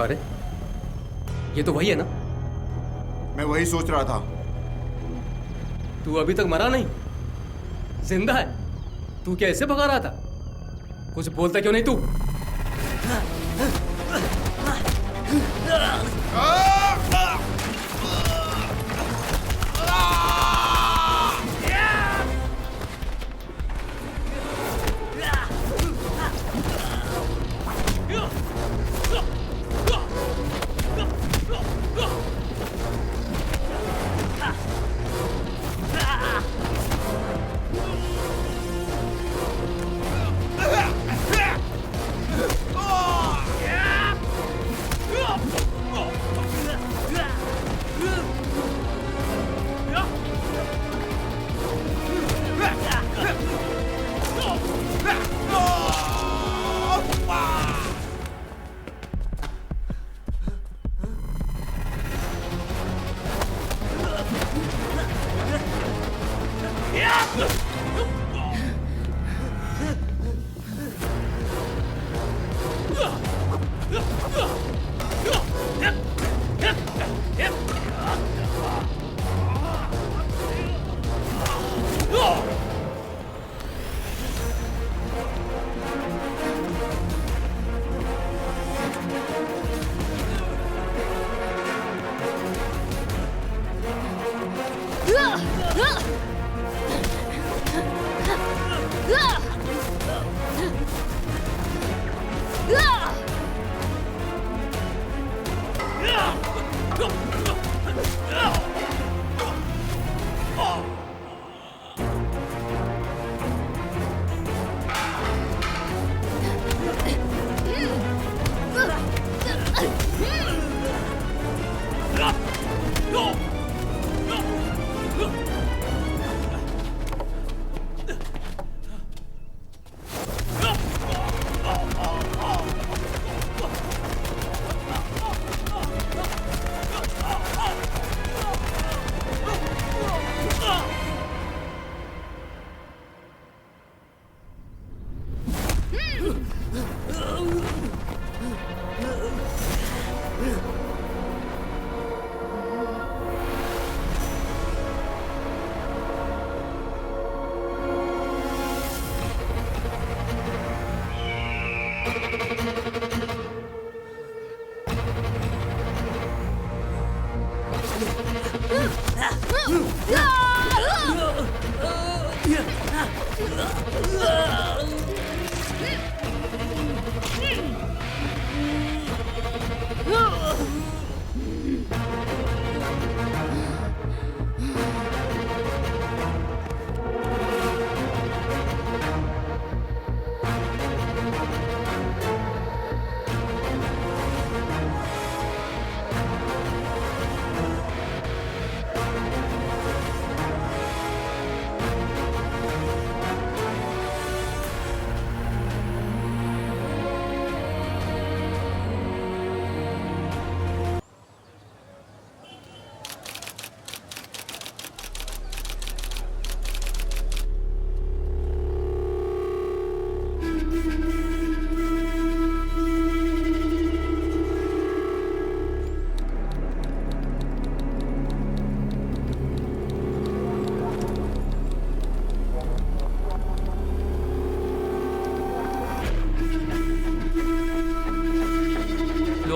अरे ये तो वही है ना? मैं वही सोच रहा था। तू अभी तक मरा नहीं, जिंदा है। तू क्या ऐसे भगा रहा था? कुछ बोलता क्यों नहीं तू?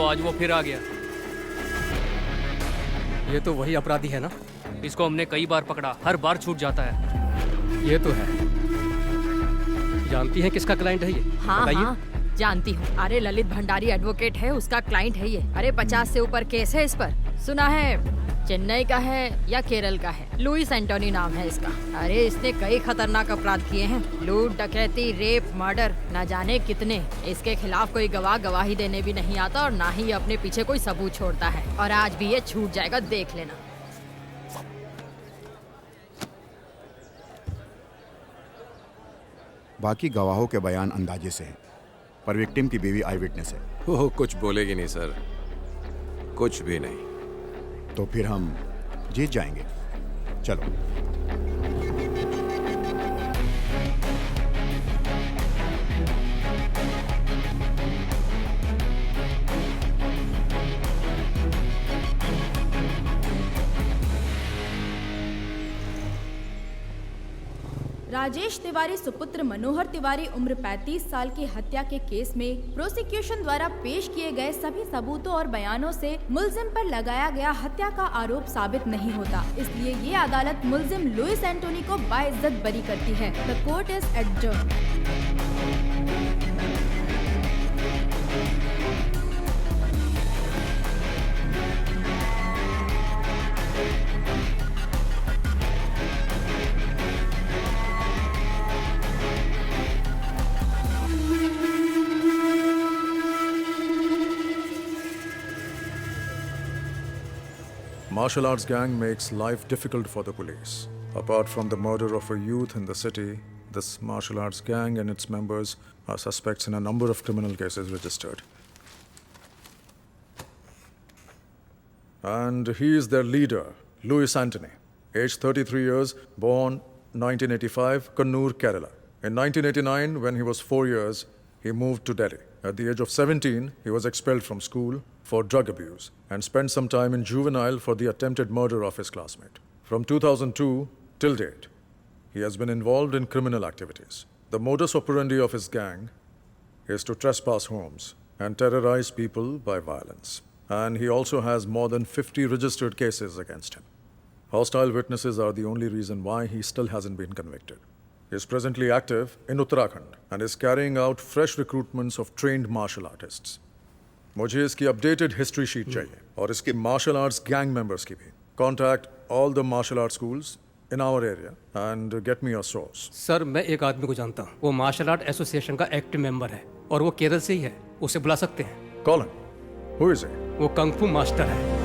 आज वो फिर आ गया। ये तो वही अपराधी है ना? इसको हमने कई बार पकड़ा, हर बार छूट जाता है। ये तो है। जानती हैं किसका क्लाइंट है ये? हाँ बताइए। हाँ जानती हूँ। अरे ललित भंडारी एडवोकेट है, उसका क्लाइंट है ये। अरे 50 से ऊपर केस है इस पर। सुना है चेन्नई का है या केरल का है। लुइस एंटोनी नाम है इसका। अरे इसने कई खतरनाक अपराध किए हैं, लूट, डकैती, रेप, मर्डर, न जाने कितने। इसके खिलाफ कोई गवाह गवाही देने भी नहीं आता और ना ही ये अपने पीछे कोई सबूत छोड़ता है। और आज भी ये छूट जाएगा, देख लेना। बाकी गवाहों के बयान अंदाजे से हैं, पर विक्टिम की बीवी आई विटनेस है। वो कुछ बोलेगी नहीं सर, कुछ भी नहीं। तो फिर हम जीत जाएंगे। चलो। राजेश तिवारी सुपुत्र मनोहर तिवारी उम्र 35 साल की हत्या के केस में प्रोसिक्यूशन द्वारा पेश किए गए सभी सबूतों और बयानों से मुलजिम पर लगाया गया हत्या का आरोप साबित नहीं होता। इसलिए ये अदालत मुलजिम लुइस एंटोनी को बाइज्जत बरी करती है। The court is adjourned. Martial arts gang makes life difficult for the police. Apart from the murder of a youth in the city, this martial arts gang and its members are suspects in a number of criminal cases registered. And he is their leader, Louis Antony, aged 33 years, born 1985, Kannur, Kerala. In 1989, when he was 4 years, he moved to Delhi. At the age of 17, he was expelled from school for drug abuse and spent some time in juvenile for the attempted murder of his classmate. From 2002 till date, he has been involved in criminal activities. The modus operandi of his gang is to trespass homes and terrorize people by violence. And he also has more than 50 registered cases against him. Hostile witnesses are the only reason why he still hasn't been convicted. He is presently active in Uttarakhand and is carrying out fresh recruitments of trained martial artists. मुझे इसकी updated history sheet चाहिए और इसके martial arts gang members की भी. Contact all the martial art schools in our area and get me a source. Sir मैं एक आदमी को जानता हूँ, वो मार्शल आर्ट एसोसिएशन का एक्टिव मेंबर है और वो केरल से ही है. उसे बुला सकते हैं. Call him. Who is he? वो कंग फू मास्टर है.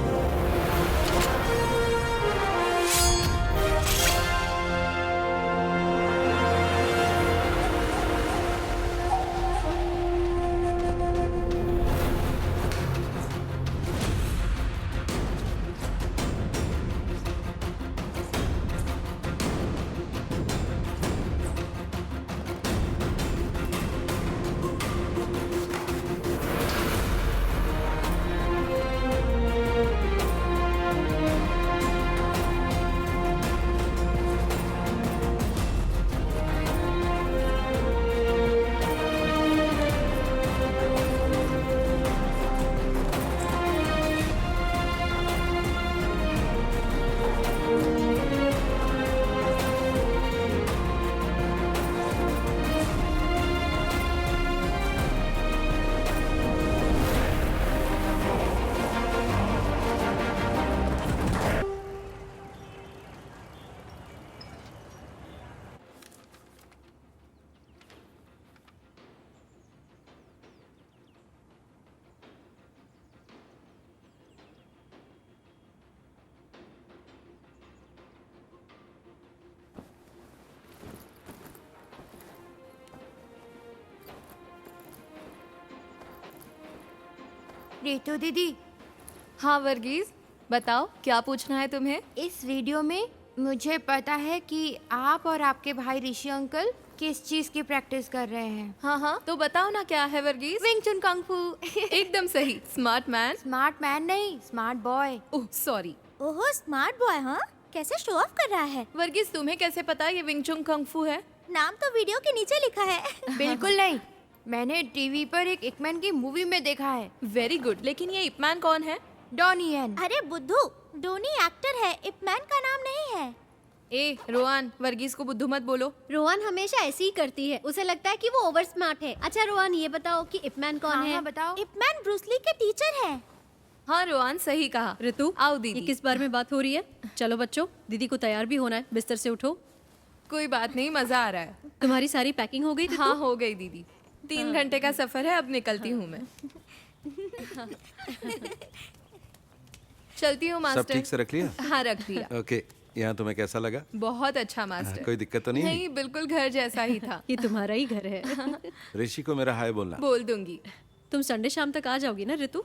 रितु दीदी, हाँ वर्गीज, बताओ क्या पूछना है तुम्हें? इस वीडियो में मुझे पता है कि आप और आपके भाई ऋषि अंकल किस चीज की प्रैक्टिस कर रहे हैं. हाँ हाँ तो बताओ ना क्या है वर्गीज? विंग चुन कंग फू. एकदम सही. Smart man. स्मार्ट मैन नहीं, स्मार्ट बॉय. Oh sorry. ओहो स्मार्ट बॉय. हाँ कैसे शो ऑफ कर रहा है. वर्गीज तुम्हें कैसे पता ये विंग चुन कंग फू है? नाम तो वीडियो के नीचे लिखा है. बिल्कुल नहीं, मैंने टीवी पर एक इकमैन की मूवी में देखा है। वेरी गुड, लेकिन ये इपमैन कौन है? Donnie Yen. अरे बुद्धू, डोनी एक्टर है, इपमैन का नाम नहीं है। ए रोहन, वर्गीस को बुद्धू मत बोलो। रोहन हमेशा ऐसी ही करती है, उसे लगता है कि वो ओवर स्मार्ट है। अच्छा रोहन, ये बताओ कि इपमैन कौन हाँ, है? हाँ, बताओ। इपमैन ब्रूसली के टीचर है। हाँ रोहन, सही कहा। ऋतु, आओ दीदी। ये किस बारे में बात हो रही है? चलो बच्चों, दीदी को तैयार भी होना है, बिस्तर से उठो। कोई बात नहीं, मजा आ रहा है। तुम्हारी सारी पैकिंग हो गई? ऋतु? हाँ हो गई दीदी। 3 घंटे का सफर है, अब निकलती हूँ मैं। चलती हूँ मास्टर। सब ठीक से रख लिया? हाँ रख दिया। ओके, यहाँ तुम्हें कैसा लगा? बहुत अच्छा मास्टर। कोई दिक्कत तो नहीं? नहीं, बिल्कुल घर जैसा ही था। ये तुम्हारा ही घर है। ऋषि को मेरा हाय बोलना। बोल दूंगी। तुम संडे शाम तक आ जाओगी ना ऋतु?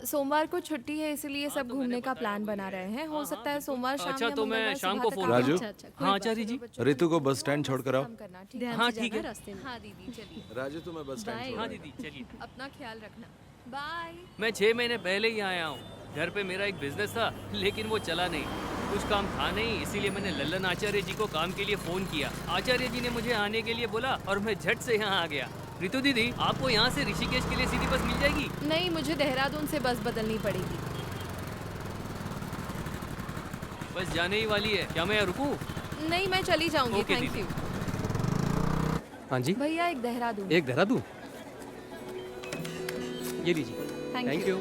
सोमवार को छुट्टी है, इसलिए सब घूमने का प्लान बना रहे हैं। हो सकता है सोमवार शाम अच्छा, या तो मैं मंगलवार शाम सुबह को तक फोन आ राजू? जाऊं। हाँ आचार्य जी। ऋतु को बस स्टैंड छोड़ कर आओ। कम करना, ठीक है? ध्यान हाँ, से ठीक जाना है। रास्ते में। हाँ दीदी चलिए। राजू तुम्हें बस स्टैंड बाय। छोड़ हाँ आओ। दीदी चलिए। अपना ख्याल रखना। बाय। मैं 6 महीने पहले ही आया हूँ। घर पे मेरा एक बिजनेस था, लेकिन वो चला नहीं। कुछ काम था नहीं, इसीलिए मैंने लल्लन आचार्य जी को काम के लिए फोन किया। आचार्य जी ने मुझे आने के लिए बोला और मैं झट से यहाँ आ गया। ऋतु दीदी, आपको यहाँ से ऋषिकेश के लिए सीधी बस मिल जाएगी? नहीं, मुझे देहरादून से बस बदलनी पड़ेगी। बस जाने ही वाली है, क्या मैं यहाँ रुकूं? नहीं, मैं चली जाऊंगी। ओके, थैंक दीदी। यू। हाँ जी, भैया एक देहरादून। एक देहरादून। ये लीजिए। Thank you.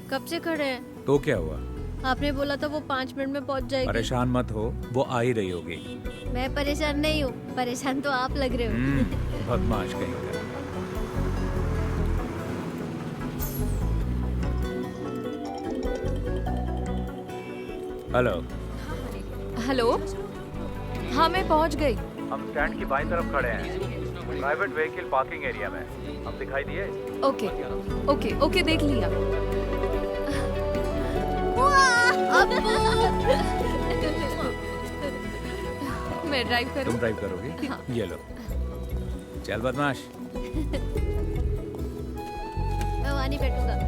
कब से खड़े हैं? तो क्या हुआ? आपने बोला था वो 5 मिनट में पहुंच जाएगी। परेशान मत हो, वो आ ही रही होगी। मैं परेशान नहीं हूँ, परेशान तो आप लग रहे हो। बदमाश कहीं का। हेलो। हेलो। हाँ मैं पहुंच गई। हम स्टैंड की बाईं तरफ खड़े हैं, प्राइवेट व्हीकल पार्किंग एरिया में। हम दिखाई दिए? ओके ओके ओके, देख लिया। मैं ड्राइव करूं? तुम ड्राइव करोगी? हाँ। ये लो। चल बदमाश। मैं वहाँ नहीं बैठूंगा।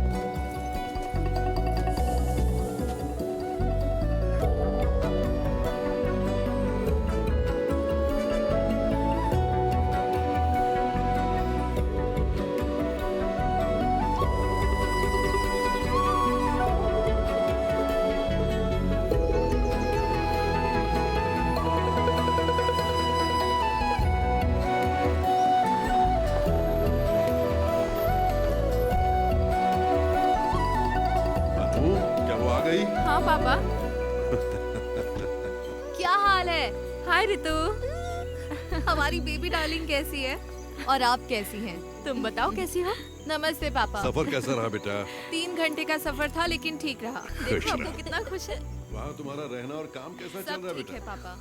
हाँ पापा। क्या हाल है? हाय रितु। हमारी बेबी डार्लिंग कैसी है? और आप कैसी हैं? तुम बताओ कैसी हो? नमस्ते पापा। सफर कैसा रहा बेटा? 3 घंटे का सफर था, लेकिन ठीक रहा। देखो आपको कितना खुश है। वहाँ तुम्हारा रहना और काम कैसा चल रहा है सब ठीक बेटा? है पापा।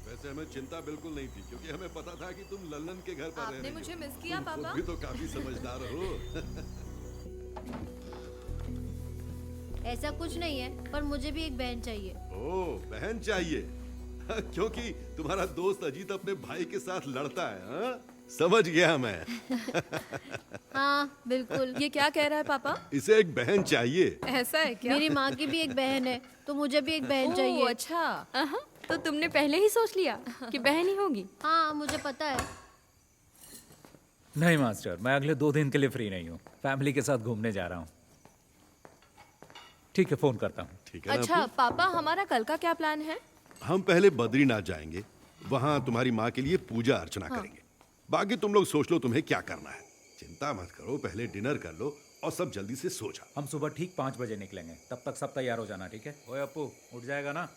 वैसे हमें चिंता बिल्कुल नहीं थी, क्योंकि हमें पता था कि तुम लल्लन के घर पर रह आपने रही हो। मुझे मिस किया तुम खुद पापा? भी तो काफी समझदार हो। ऐसा कुछ नहीं है, पर मुझे भी एक बहन चाहिए। ओह, बहन चाहिए? क्योंकि तुम्हारा दोस्त अजीत अपने भाई के साथ लड़ता है, हाँ? समझ गया मैं। हाँ बिल्कुल। ये क्या कह रहा है पापा? इसे एक बहन चाहिए। ऐसा है क्या? मेरी माँ की भी एक बहन है, तो मुझे भी एक बहन चाहिए। ओह, अच्छा। तो तुमने पहले ही सोच लिया कि बहन ही होगी? हाँ मुझे पता है। नहीं मास्टर, मैं अगले 2 दिन के लिए फ्री नहीं हूँ। फैमिली के साथ घूमने जा रहा हूँ। ठीक है, फोन करता हूँ। ठीक है ना अच्छा अपू? पापा, हमारा कल का क्या प्लान है? हम पहले बद्रीनाथ जाएंगे, वहाँ तुम्हारी माँ के लिए पूजा अर्चना करेंगे। बाकी तुम लोग सोच लो तुम्हें क्या करना है। चिंता मत करो, पहले डिनर कर लो और सब जल्दी से सो जाओ। हम सुबह ठीक 5 बजे निकलेंगे, तब तक सब तैयार हो जाना, ठीक है? ओए अपू, उठ जाएगा ना?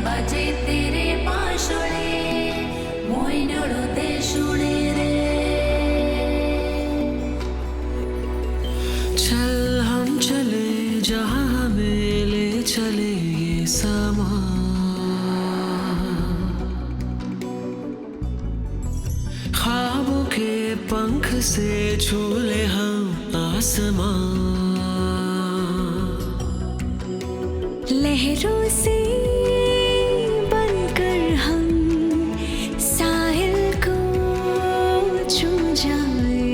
बाजे तेरे पाशुळे मोइनळो दे शुणे रे चल हम से छू ले हम आसमां, लहरों से बनकर हम साहिल को छू जाए,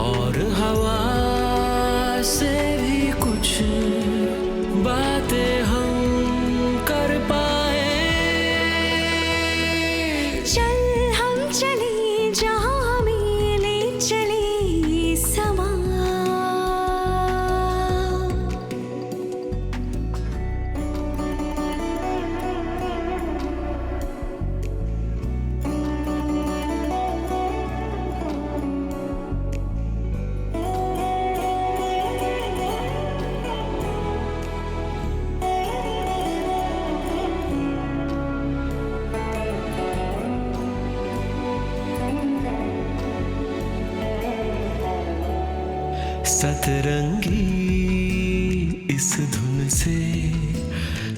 और हवा से भी कुछ बातें हम कर पाए। चल हम चले जहाँ हमें ले चले समा, सतरंगी इस धुन से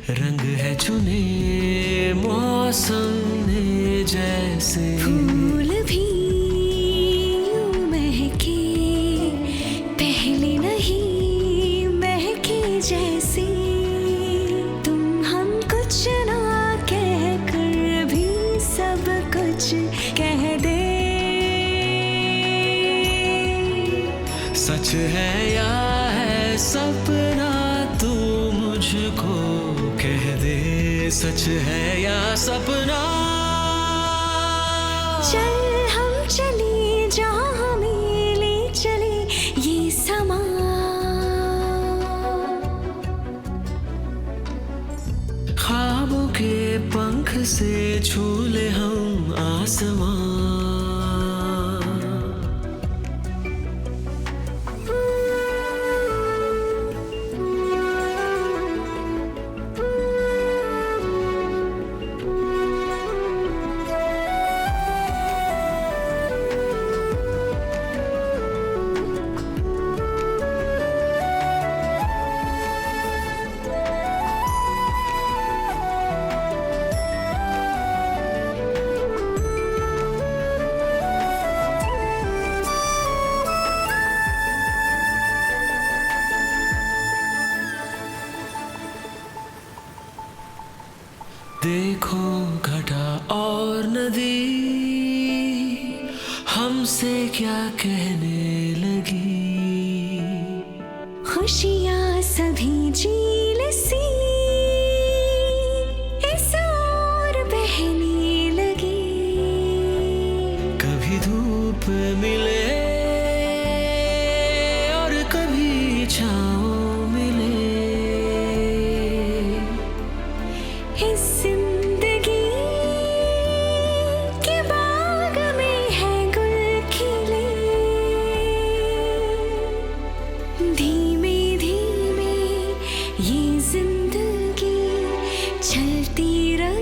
रंग है चुने मौसम ने जैसे, फूल भी यूं महके पहले नहीं महके जैसे, तुम हम कुछ ना कह कर भी सब कुछ कह दे। सच है या है सपना तू मुझको कह दे, सच है या सपना। चल हम चले जहाँ हमें ले चले ये समा, ख्वाबों के पंख से छू ले हम आसमां, देखो घटा और नदी हमसे क्या कहने लगी, खुशियाँ सभी झील सी इस ओर बहने लगी, कभी धूप मिले और कभी छाँव मिले, इस जिंदगी के बाग में है गुल खिले, धीमे धीमे ये जिंदगी चलती रहे।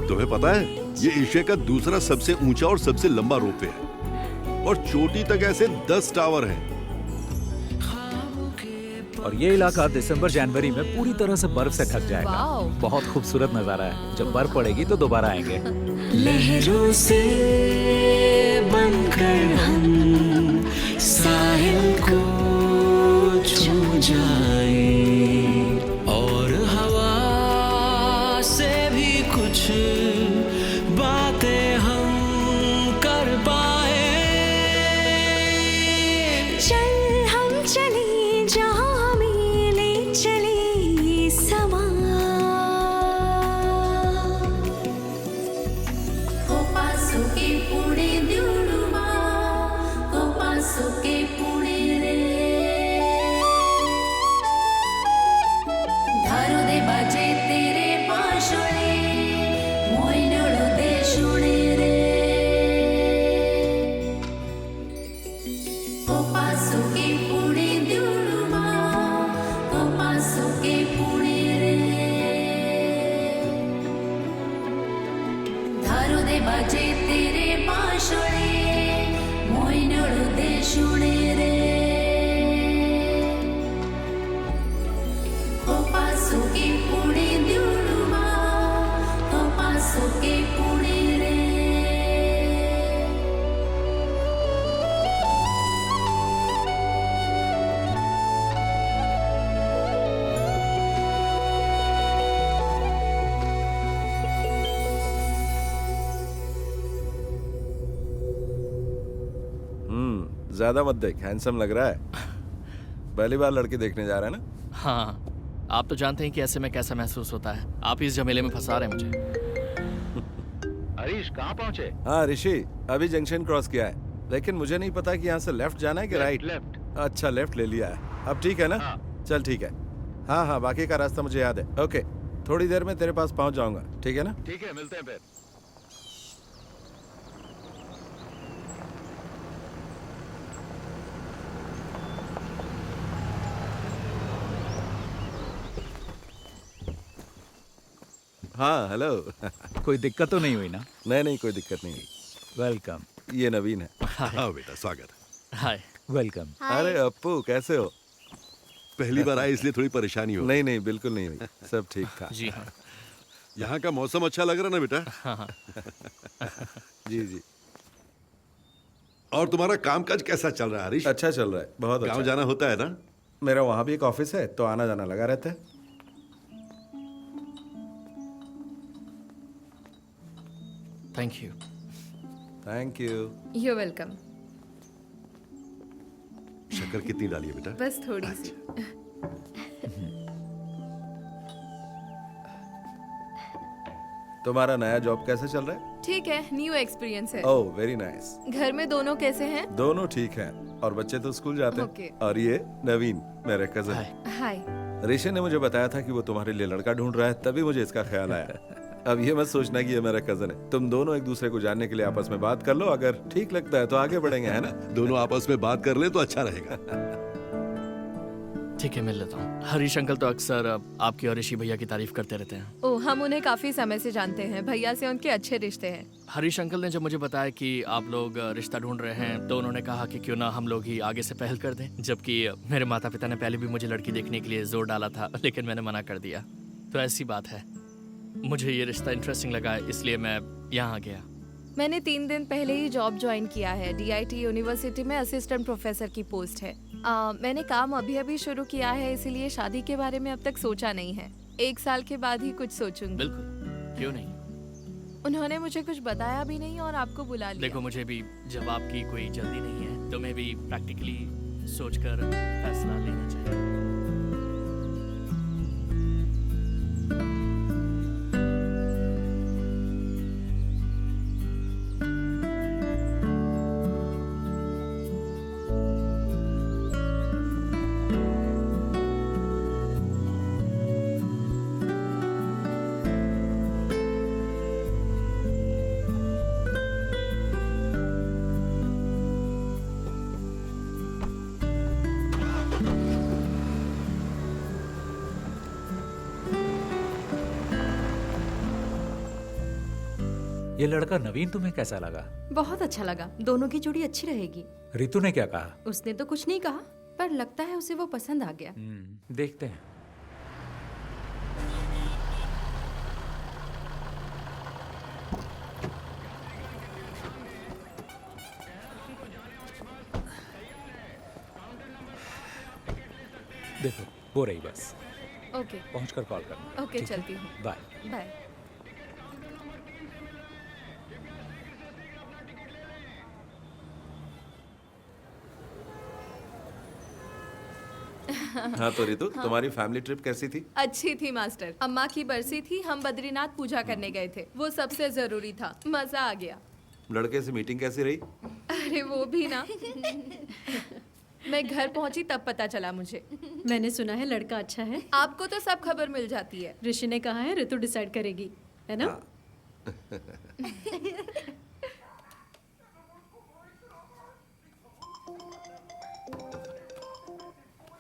तुम्हें पता है ये एशिया का दूसरा सबसे ऊंचा और सबसे लंबा रोपवे है, और चोटी तक ऐसे 10 टावर हैं। और ये इलाका दिसंबर जनवरी में पूरी तरह से बर्फ से ढक जाएगा। वाओ। बहुत खूबसूरत नजारा है। जब बर्फ पड़ेगी तो दोबारा आएंगे। लहरों से बनकर हम साहिल को छू जाए, और हवा से भी कुछ बातें हम कर पाए। चल हम चले जहाँ हमें ले चले समा, को पासो के पुढे देऊळमा, को दे शुणे रे हो पासो के पुणे द्युडुमा हो पासो के पुणे रे ज्यादा मत देख, हैंडसम लग रहा है। पहली बार लड़की देखने जा रहा है ना? हाँ, आप तो जानते हैं कि ऐसे में कैसा महसूस होता है। आप इस झमेले में फंसा रहे हैं मुझे। हरीश कहाँ पहुँचे? हाँ ऋषि, अभी जंक्शन क्रॉस किया है, लेकिन मुझे नहीं पता कि यहाँ से लेफ्ट जाना है कि राइट। लेफ्ट। अच्छा, लेफ्ट ले लिया है। अब ठीक है ना? हाँ। चल ठीक है। हाँ हाँ, बाकी का रास्ता मुझे याद है। ओके, थोड़ी देर में तेरे पास पहुँच जाऊंगा, ठीक है ना? ठीक है, मिलते हैं फिर। हाँ हेलो। कोई दिक्कत तो नहीं हुई ना? नहीं नहीं, कोई दिक्कत नहीं हुई। वेलकम। ये नवीन है। हाँ बेटा, स्वागत है। हाय। वेलकम। अरे अप्पू, कैसे हो? पहली बार आए इसलिए थोड़ी परेशानी हो। नहीं नहीं, बिल्कुल नहीं हुई, सब ठीक था। जी हाँ। यहाँ का मौसम अच्छा लग रहा ना बेटा? हाँ। जी जी। और तुम्हारा कामकाज कैसा चल रहा है हरीश? अच्छा चल रहा है, बहुत अच्छा। गाँव जाना होता है ना? मेरा वहाँ भी एक ऑफिस है, तो आना जाना लगा रहता है। Thank you. Thank you. You welcome. शक्कर कितनी डाली है बेटा? बस थोड़ी सी। तुम्हारा नया जॉब कैसे चल रहा है? ठीक है, न्यू एक्सपीरियंस है। Oh very nice. घर में दोनों कैसे हैं? दोनों ठीक हैं, और बच्चे तो स्कूल जाते हैं। Okay. और ये नवीन, मेरे कजन। हाय। ऋषि ने मुझे बताया था कि वो तुम्हारे लिए लड़का ढूंढ रहा है, तभी मुझे इसका ख्याल आया। अब ये मत सोचना कि ये मेरा कजन है। तुम दोनों एक दूसरे को जानने के लिए आपस में बात कर लो, अगर ठीक लगता है तो आगे बढ़ेंगे, है ना? दोनों आपस में बात कर ले तो अच्छा रहेगा। ठीक है, मिल लेता हूँ। हरीश अंकल तो अक्सर आपकी और ऋषि भैया की तारीफ करते रहते हैं। ओ, हम उन्हें काफी समय से जानते हैं। भैया से उनके अच्छे रिश्ते हैं। हरीश अंकल ने जब मुझे बताया कि आप लोग रिश्ता ढूंढ रहे हैं, तो उन्होंने कहा कि क्यों ना हम लोग ही आगे से पहल कर दें। जबकि मेरे माता पिता ने पहले भी मुझे लड़की देखने के लिए जोर डाला था, लेकिन मैंने मना कर दिया। तो ऐसी बात है, मुझे ये रिश्ता इंटरेस्टिंग लगा, इसलिए मैं यहाँ आ गया। मैंने 3 दिन पहले ही जॉब ज्वाइन किया है। DIT यूनिवर्सिटी में असिस्टेंट प्रोफेसर की पोस्ट है। मैंने काम अभी शुरू किया है, इसीलिए शादी के बारे में अब तक सोचा नहीं है। 1 साल के बाद ही कुछ सोचूंगी। बिल्कुल, क्यों नहीं। उन्होंने मुझे कुछ बताया भी नहीं और आपको बुला लिया। देखो, मुझे भी जब आपकी कोई जल्दी नहीं है, तो मैं भी प्रैक्टिकली सोचकर फैसला लेना चाहिए। ये लड़का नवीन तुम्हें कैसा लगा? बहुत अच्छा लगा। दोनों की जोड़ी अच्छी रहेगी। रितु ने क्या कहा? उसने तो कुछ नहीं कहा, पर लगता है उसे वो पसंद आ गया। देखते हैं। देखो, हो रही बस। ओके। पहुंचकर कॉल करना। ओके, चलती हूँ। बाय। बाय। हाँ तो रितु, तुम्हारी फैमिली ट्रिप कैसी थी? अच्छी थी मास्टर। अम्मा की बरसी थी, हम बद्रीनाथ पूजा करने गए थे। वो सबसे जरूरी था। मजा आ गया। लड़के से मीटिंग कैसी रही? अरे वो भी ना। मैं घर पहुंची तब पता चला मुझे। मैंने सुना है लड़का अच्छा है। आपको तो सब खबर मिल जाती है। ऋषि ने कहा है ऋतु डिसाइड करेगी, है ना?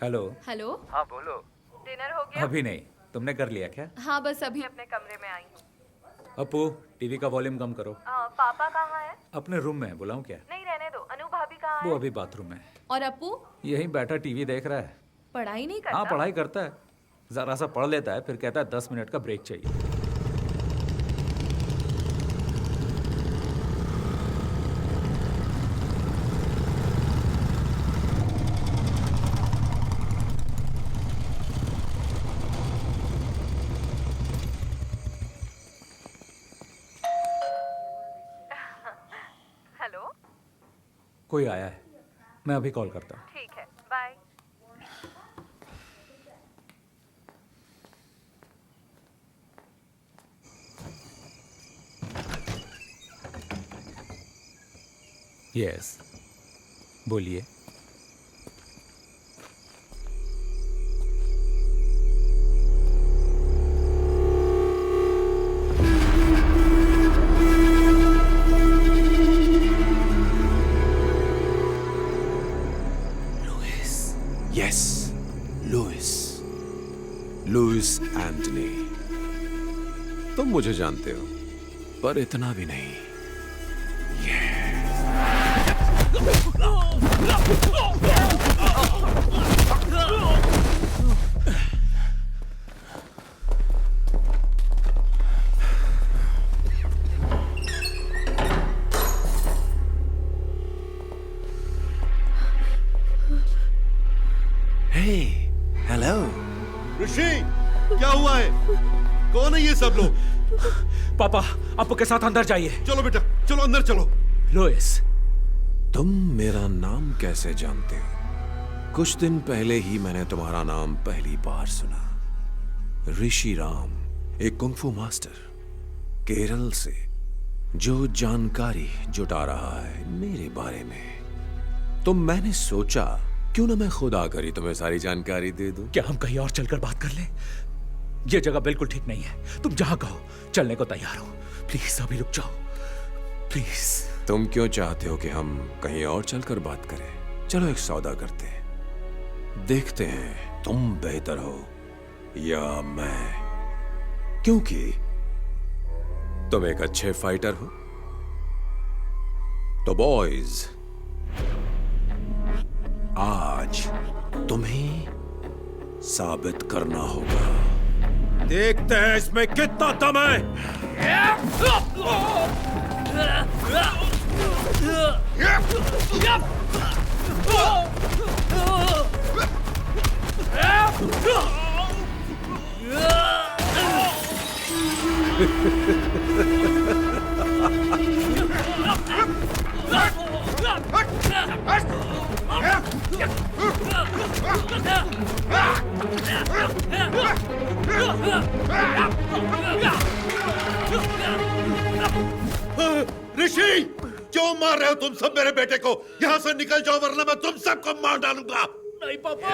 हेलो। हेलो। हाँ बोलो। डिनर हो गया? अभी नहीं। तुमने कर लिया क्या? हाँ, बस अभी अपने कमरे में आई हूँ। अपू, टीवी का वॉल्यूम कम करो। पापा कहाँ है? अपने रूम में है, बुलाऊं क्या? नहीं, रहने दो। अनु भाभी कहाँ वो अभी बाथरूम में। और अपू यहीं बैठा टीवी देख रहा है। पढ़ाई नहीं करता? हाँ पढ़ाई करता है, जरा सा पढ़ लेता है, फिर कहता है 10 मिनट का ब्रेक चाहिए। हेलो, कोई आया है, मैं अभी कॉल करता हूँ। ठीक है, बाय। यस, बोलिए। Yes, Louis Antony. तुम मुझे जानते हो, पर इतना भी नहीं। हेलो ऋषि, क्या हुआ है? कौन है ये सब लोग? पापा, अप्पू के साथ अंदर जाइए। चलो बेटा, चलो अंदर चलो। लुइस, तुम मेरा नाम कैसे जानते हो? कुछ दिन पहले ही मैंने तुम्हारा नाम पहली बार सुना। ऋषि राम, एक कुंग-फू मास्टर केरल से, जो जानकारी जुटा रहा है मेरे बारे में। तो मैंने सोचा क्यों ना मैं खुद आकर ही तुम्हें सारी जानकारी दे दूं। क्या हम कहीं और चलकर बात कर लें? ये जगह बिल्कुल ठीक नहीं है। तुम जहां कहो चलने को तैयार हो। प्लीज अभी रुक जाओ, प्लीज। तुम क्यों चाहते हो कि हम कहीं और चलकर बात करें? चलो एक सौदा करते हैं, देखते हैं तुम बेहतर हो या मैं, क्योंकि तुम एक अच्छे फाइटर हो। तो बॉयज, आज तुम्हें साबित करना होगा। देखते हैं इसमें कितना दम है। ऋषि, क्यों मार रहे हो तुम सब मेरे बेटे को? यहाँ से निकल जाओ वरना मैं तुम सबको मार डालूंगा। नहीं पापा।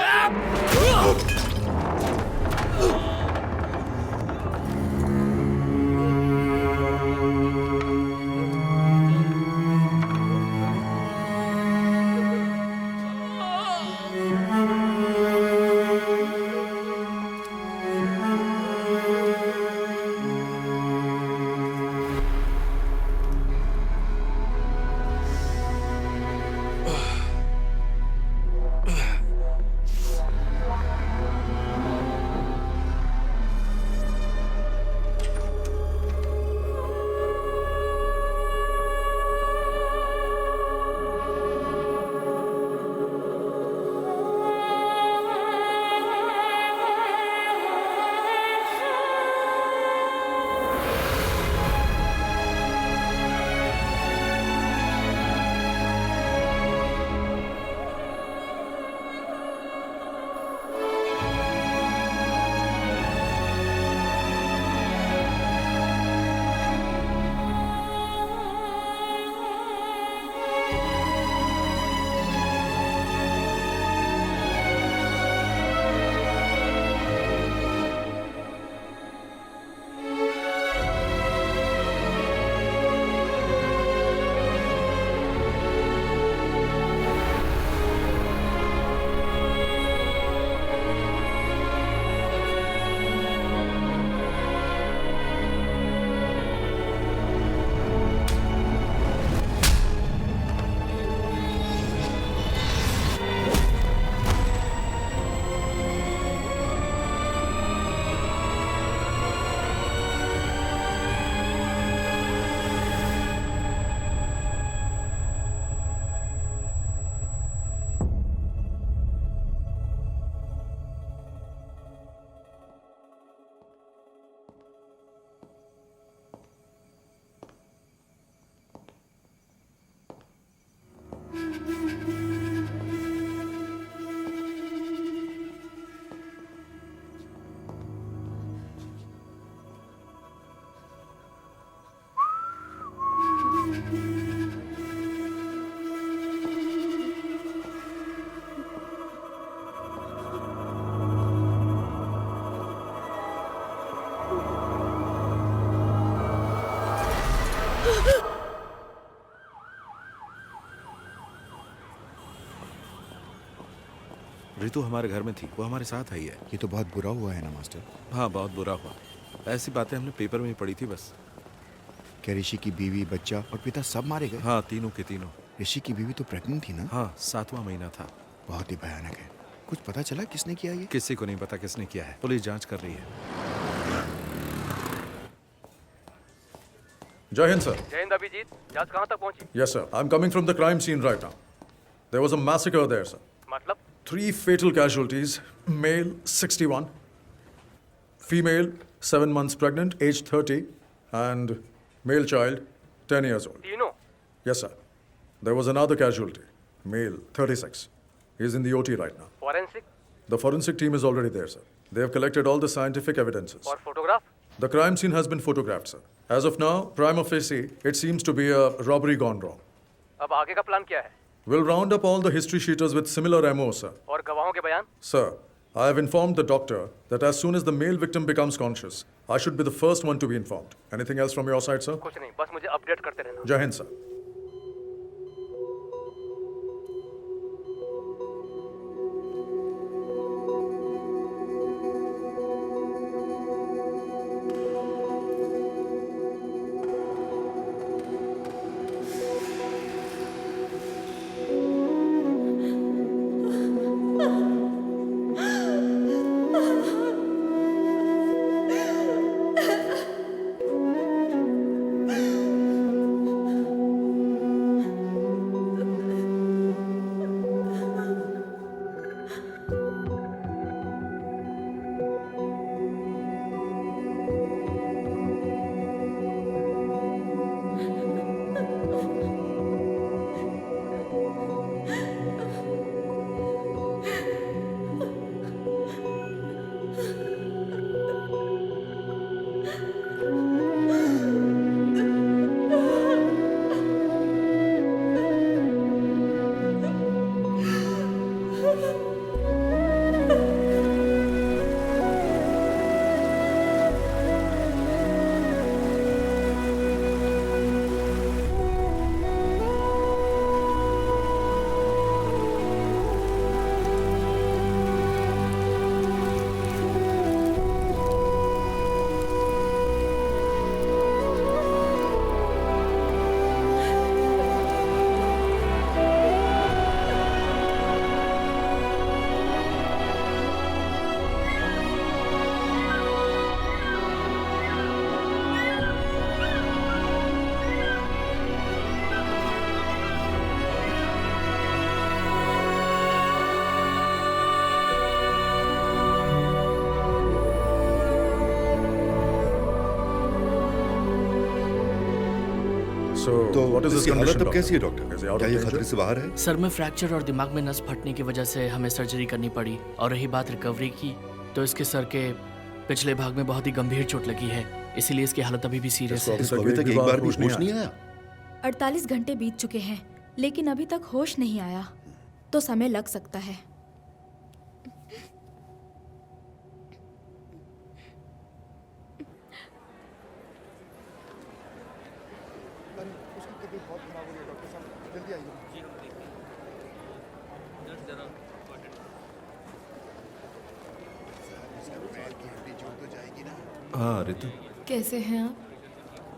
रितु हमारे घर में थी, वो हमारे साथ आई है। ये तो बहुत बुरा हुआ है ना मास्टर। हाँ, बहुत बुरा हुआ। ऐसी बातें हमने पेपर में ही पढ़ी थी बस। क्या ऋषि की बीवी, बच्चा और पिता सब मारे गए? हाँ, तीनों के तीनों। ऋषि की बीवी तो प्रेग्नेंट थी ना? हाँ, 7वां महीना था। बहुत ही भयानक है। कुछ पता चला किसने किया ये? किसी को नहीं पता किसने किया है, पुलिस जांच कर रही है। Jai Hind, sir. जय हिंद अभिजीत, जांच कहाँ तक पहुंची? Yes, sir. I'm coming from the crime scene right now. There was a massacre there, sir. मतलब? 3 fatal casualties. Male, 61. Female, 7 months pregnant, age 30. And male child, 10 years old. तीनों? Yes, sir. There was another casualty. Male, 36. He's in the OT right now. Forensic? The forensic team is already there, sir. They have collected all the scientific evidences. और photograph? The crime scene has been photographed, sir. As of now, prima facie, it seems to be a robbery gone wrong. अब आगे का plan क्या है? We'll round up all the history sheeters with similar MO, sir. और गवाहों के बयान? Sir, I have informed the doctor that as soon as the male victim becomes conscious, I should be the first one to be informed. Anything else from your side, sir? कुछ नहीं, बस मुझे update करते रहना। Jai Hind, sir. तो what is his इसकी हालत condition, अब कैसी है doctor? Doctor? Is he out क्या of ये danger? खतरे से बाहर है? सर में फ्रैक्चर और दिमाग में नस फटने की वजह से हमें सर्जरी करनी पड़ी। और रही बात रिकवरी की, तो इसके सर के पिछले भाग में बहुत ही गंभीर चोट लगी है, इसीलिए इसकी हालत अभी भी सीरियस है। इसको अभी तक एक बार भी होश नहीं आया? 48 घंटे बीत चुके हैं, लेकिन अभी तक होश नहीं आया, तो समय लग सकता है। हाँ रितु, कैसे हैं आप?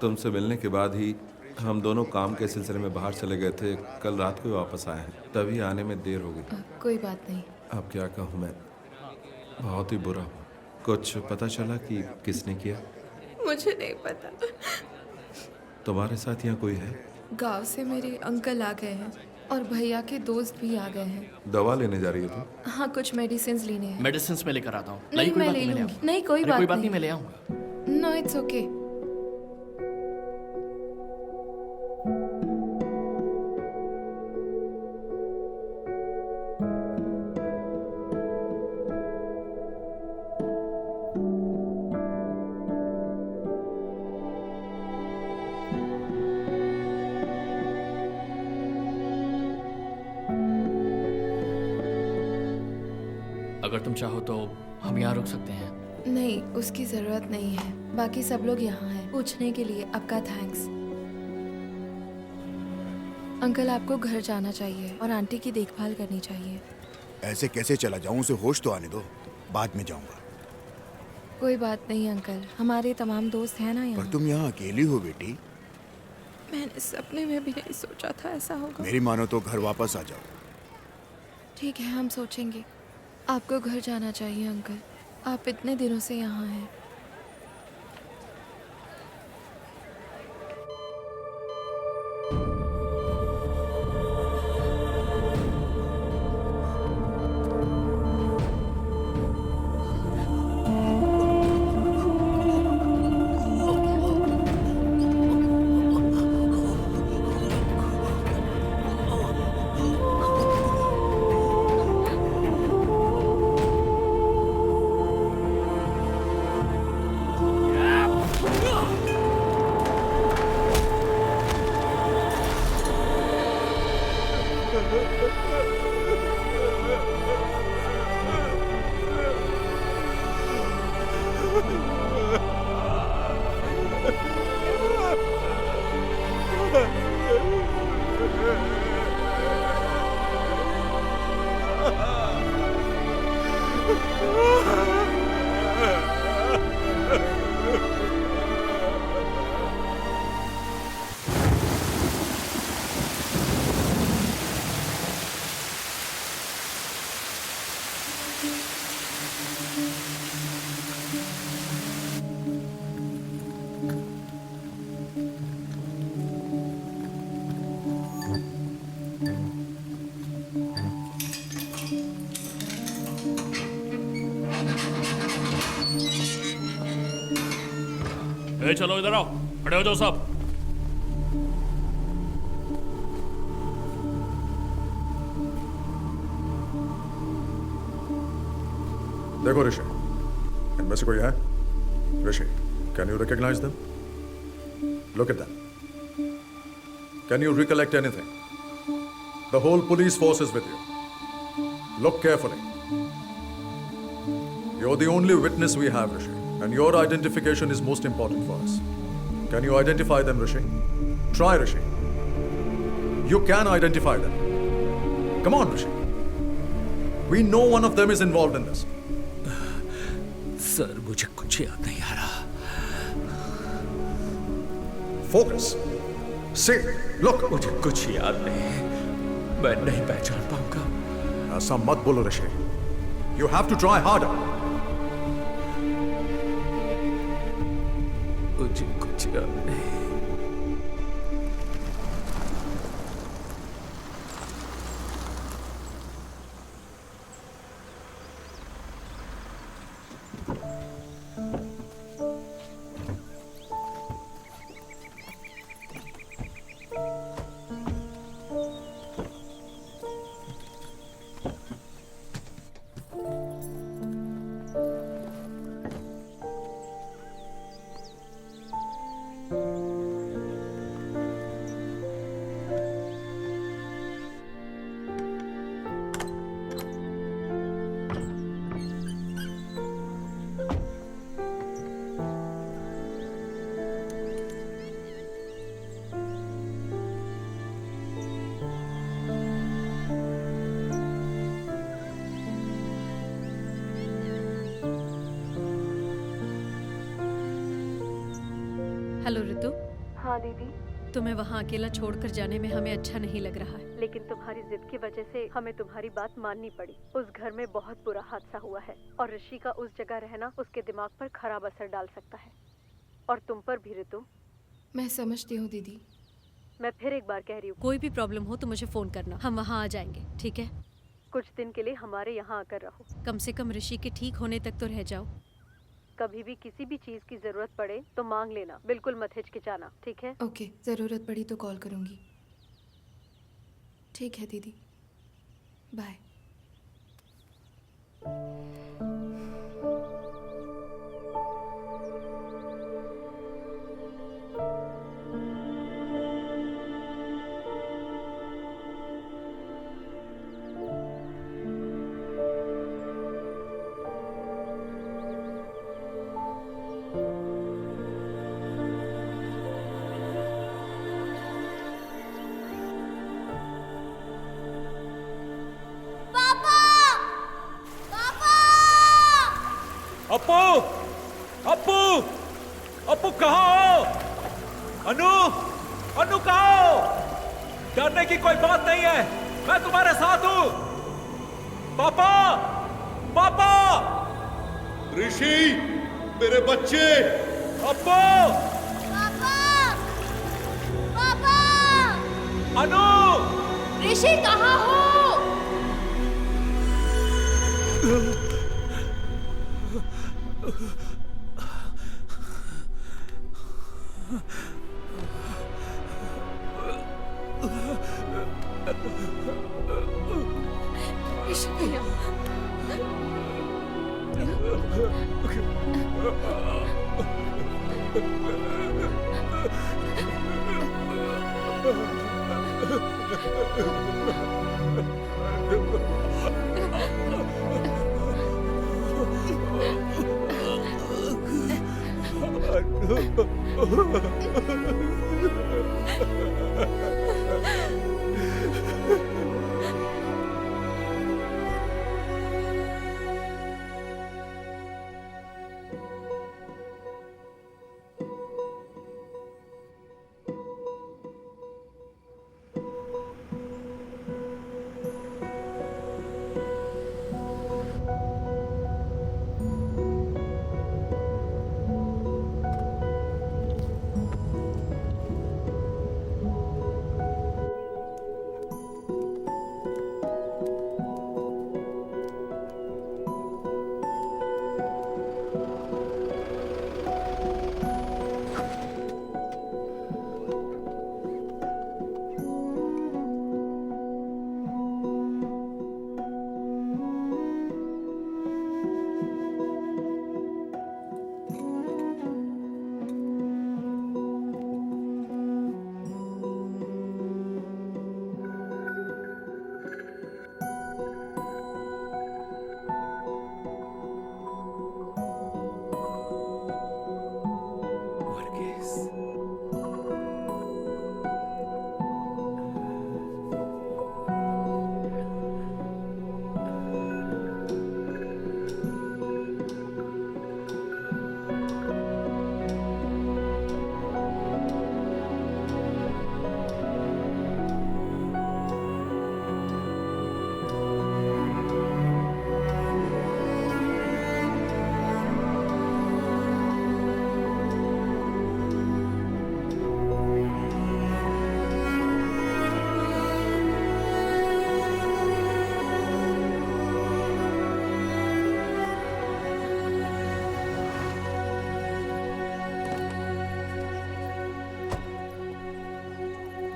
तुमसे मिलने के बाद ही हम दोनों काम के सिलसिले में बाहर चले गए थे। कल रात को वापस आए हैं, तभी आने में देर हो गई। कोई बात नहीं। अब क्या कहूँ मैं, बहुत ही बुरा हुआ। कुछ पता चला कि किसने किया? मुझे नहीं पता। तुम्हारे साथ यहाँ कोई है? गांव से मेरे अंकल आ गए हैं और भैया के दोस्त भी आ गए हैं। दवा लेने जा रही हो तुम? हाँ, कुछ मेडिसिन लेने हैं। मेडिसिन में लेकर आता हूँ। नहीं, मैं ले लूंगी। नहीं, कोई बात नहीं, मैं ले आऊंगा। No, it's okay. अगर तुम चाहो तो हम यहाँ रुक सकते हैं। नहीं, उसकी जरूरत नहीं है। बाकी सब लोग यहाँ हैं। पूछने के लिए आपका थैंक्स। अंकल, आपको घर जाना चाहिए और आंटी की देखभाल करनी चाहिए। ऐसे कैसे चला जाऊं? उसे होश तो आने दो, बाद में जाऊंगा। कोई बात नहीं अंकल, हमारे तमाम दोस्त हैं ना पर यहाँ। तुम यहाँ अकेली हो बेटी। मैंने सपने में भी नहीं सोचा था ऐसा होगा। मेरी मानो तो घर वापस आ जाओ। ठीक है, हम सोचेंगे। आपको घर जाना चाहिए अंकल, आप इतने दिनों से यहाँ हैं। चलो इधर आओ, खड़े हो जाओ सब। देखो ऋषि, इनमें से कोई है? Rishi, can you recognise them? Look at them. Can you recollect anything? The whole police force is with you. Look carefully. You're the only witness we have, Rishi, and your identification is most important for us. Can you identify them, Rishi? Try, Rishi. You can identify them. Come on, Rishi. We know one of them is involved in this. Sir, मुझे कुछ याद नहीं आ रहा। Focus. See. Look. मुझे कुछ याद नहीं, मैं नहीं पहचान पाऊंगा। ऐसा मत बोलो, Rishi. You have to try harder. मुझे कुछ याद नहीं। हेलो ऋतु। हाँ दीदी। तुम्हें वहाँ अकेला छोड़कर जाने में हमें अच्छा नहीं लग रहा है, लेकिन तुम्हारी जिद की वजह से हमें तुम्हारी बात माननी पड़ी। उस घर में बहुत बुरा हादसा हुआ है और ऋषि का उस जगह रहना उसके दिमाग पर खराब असर डाल सकता है, और तुम पर भी ऋतु। मैं समझती हूँ दीदी। मैं फिर एक बार कह रही हूँ, कोई भी प्रॉब्लम हो तो मुझे फोन करना, हम वहाँ आ जाएंगे, ठीक है? कुछ दिन के लिए हमारे यहाँ आकर रहो, कम से कम ऋषि के ठीक होने तक तो रह जाओ। कभी भी किसी भी चीज की जरूरत पड़े तो मांग लेना, बिल्कुल मत हिचकिचाना, ठीक है? ओके, जरूरत पड़ी तो कॉल करूंगी। ठीक है दीदी, बाय। अप्पू, अप्पू, अप्पू कहाँ हो? अनु, अनु कहाँ हो? डरने की कोई बात नहीं है, मैं तुम्हारे साथ हूं। पापा, पापा, ऋषि, मेरे बच्चे, अप्पू, पापा, अनु, ऋषि कहाँ हो? ऋषि भैया,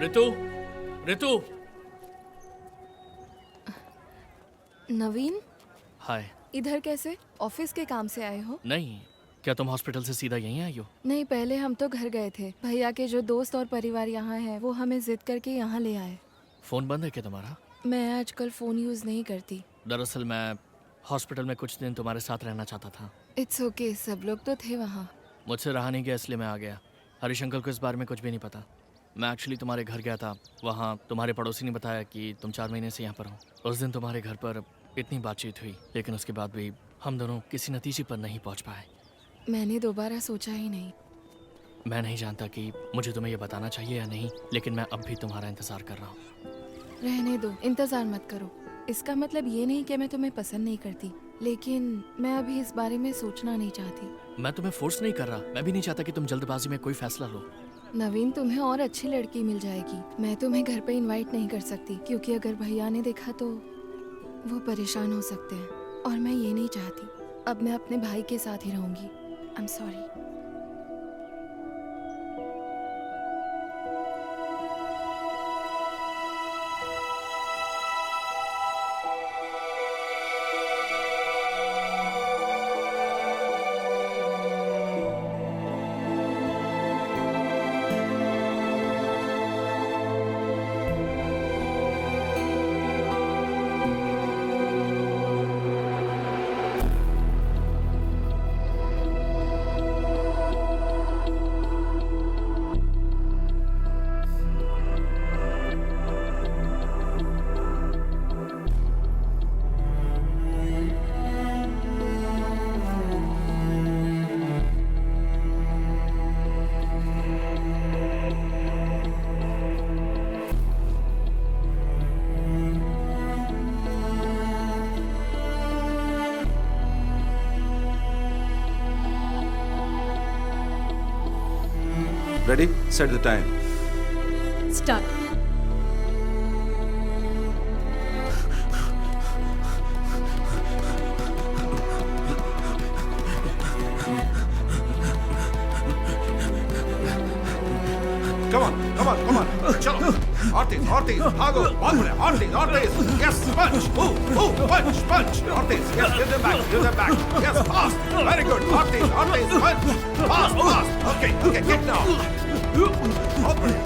ऋतु, ऋतु। नवीन, हाय। इधर कैसे? ऑफिस के काम से आए हो? नहीं, क्या तुम हॉस्पिटल से सीधा यहीं आई हो? नहीं, पहले हम तो घर गए थे। भैया के जो दोस्त और परिवार यहाँ है वो हमें जिद करके यहाँ ले आए। फोन बंद है क्या तुम्हारा? मैं आजकल फोन यूज नहीं करती। दरअसल मैं हॉस्पिटल में कुछ दिन तुम्हारे साथ रहना चाहता था। इट्स ओके, सब लोग तो थे वहाँ। मुझसे रहा नहीं गया इसलिए मैं आ गया। हरीश अंकल को इस बारे में कुछ भी नहीं पता। मैं एक्चुअली तुम्हारे घर गया था। वहाँ तुम्हारे पड़ोसी ने बताया कि तुम 4 महीने से यहाँ पर हो। उस दिन तुम्हारे घर पर इतनी बातचीत हुई, लेकिन उसके बाद भी हम दोनों किसी नतीजे पर नहीं पहुँच पाए। मैंने दोबारा सोचा ही नहीं। मैं नहीं जानता कि मुझे तुम्हें ये बताना चाहिए या नहीं, लेकिन मैं अब भी तुम्हारा इंतज़ार कर रहा हूँ। रहने दो, इंतज़ार मत करो। इसका मतलब ये नहीं कि मैं तुम्हें पसंद नहीं करती, लेकिन मैं अभी इस बारे में सोचना नहीं चाहती। मैं तुम्हें फोर्स नहीं कर रहा। मैं भी नहीं चाहता कि तुम जल्दबाजी में कोई फैसला लो। नवीन, तुम्हें और अच्छी लड़की मिल जाएगी। मैं तुम्हें घर पे इनवाइट नहीं कर सकती, क्योंकि अगर भैया ने देखा तो वो परेशान हो सकते हैं, और मैं ये नहीं चाहती। अब मैं अपने भाई के साथ ही रहूंगी। I am sorry. Ready? Set the time. Start. Come on, come on, come on. चलो, और तेज, भागो, बहुत बढ़िया, और तेज. Yes, punch, move, punch, और तेज. Yes, give them back. Yes, fast, very good. और तेज, punch, fast. Okay, kick now. बहुत बढ़िया,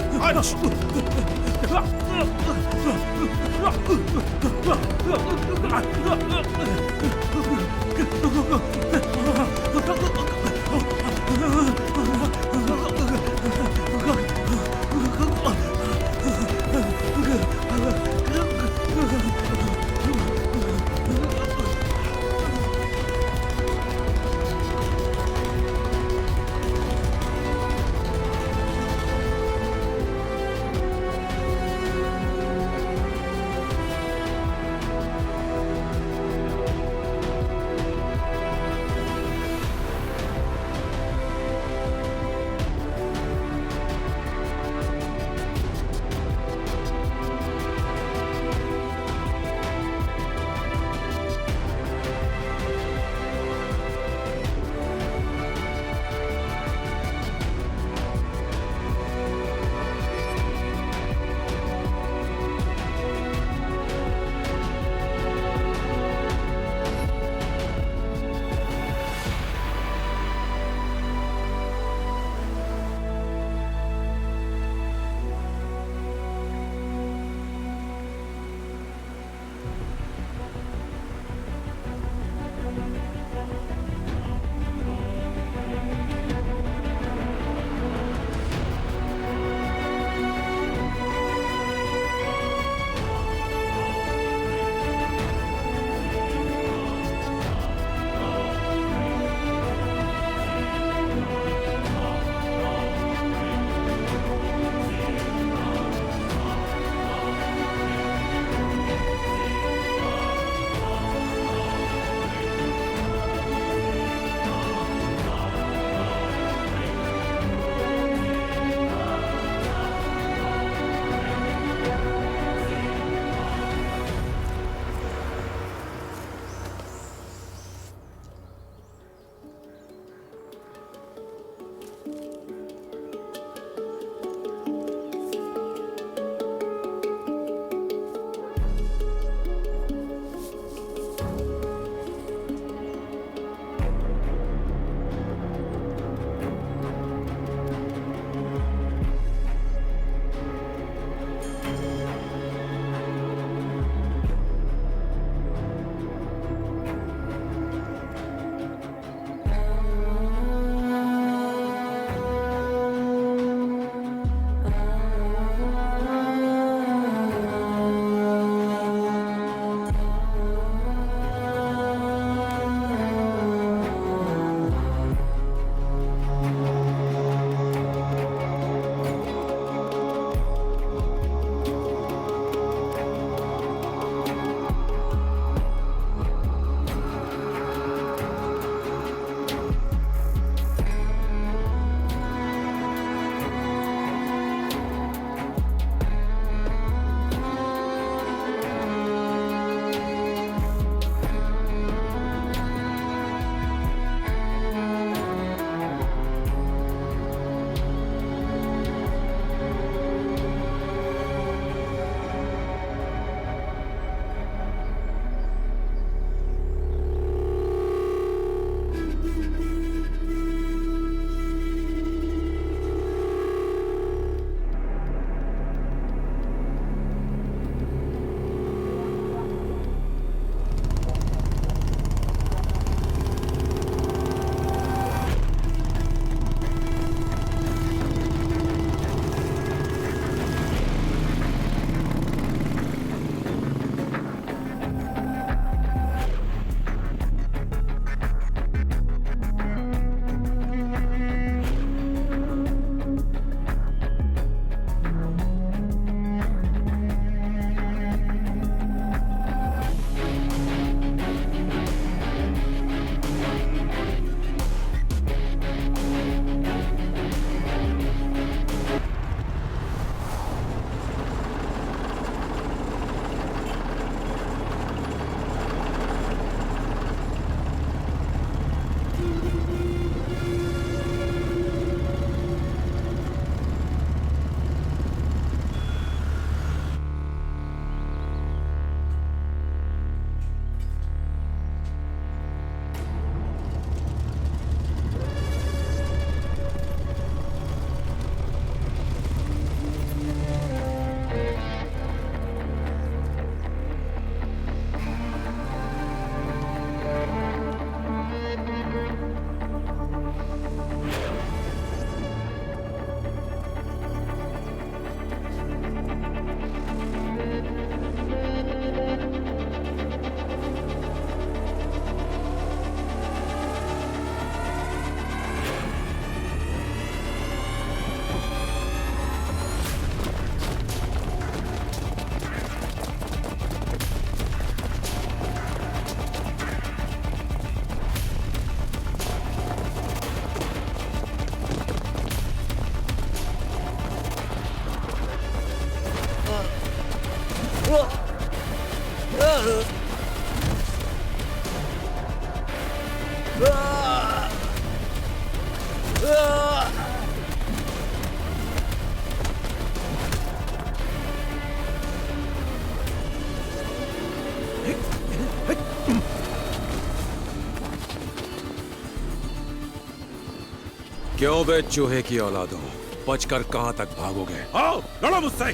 क्यों बे चूहे की औलादों, बचकर कहां तक भागोगे? आओ लड़ो मुझसे।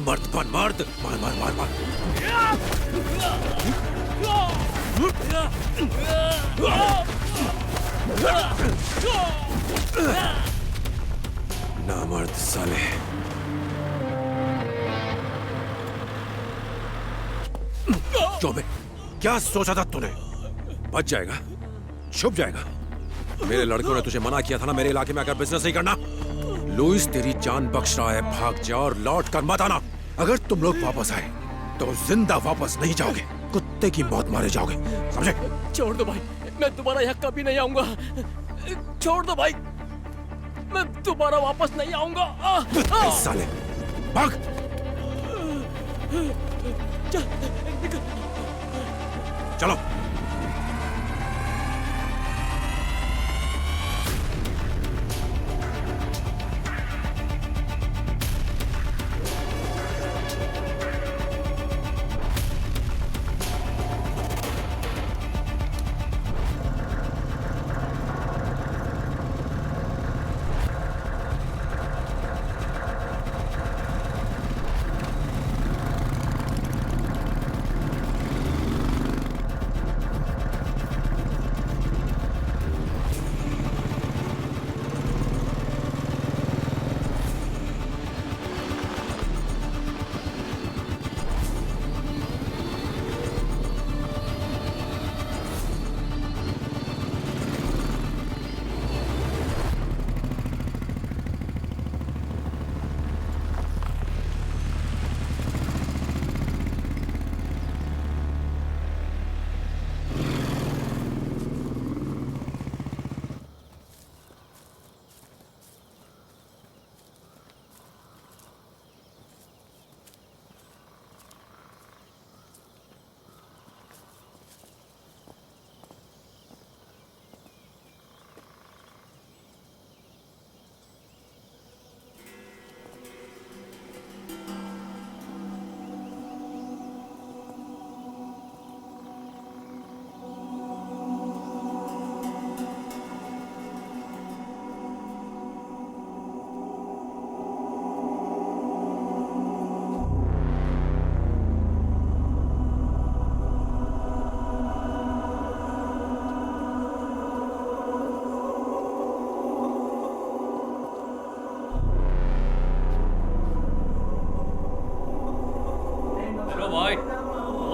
मर्द बन मर्द, मार मार मार मार। नामर्द साले। क्यों बे, क्या सोचा था तूने? बच जाएगा, छुप जाएगा। मेरे लड़कों ने तुझे मना किया था ना मेरे इलाके में आकर बिजनेस नहीं करना। लुइस तेरी जान बख्श रहा है, भाग जा और लौट कर मत आना। अगर तुम लोग वापस आए तो जिंदा वापस नहीं जाओगे, कुत्ते की मौत मारे जाओगे, समझे? छोड़ दो भाई, मैं दोबारा यहाँ कभी नहीं आऊंगा। छोड़ दो भाई, मैं दोबारा वापस नहीं आऊंगा। साले भाग। चलो।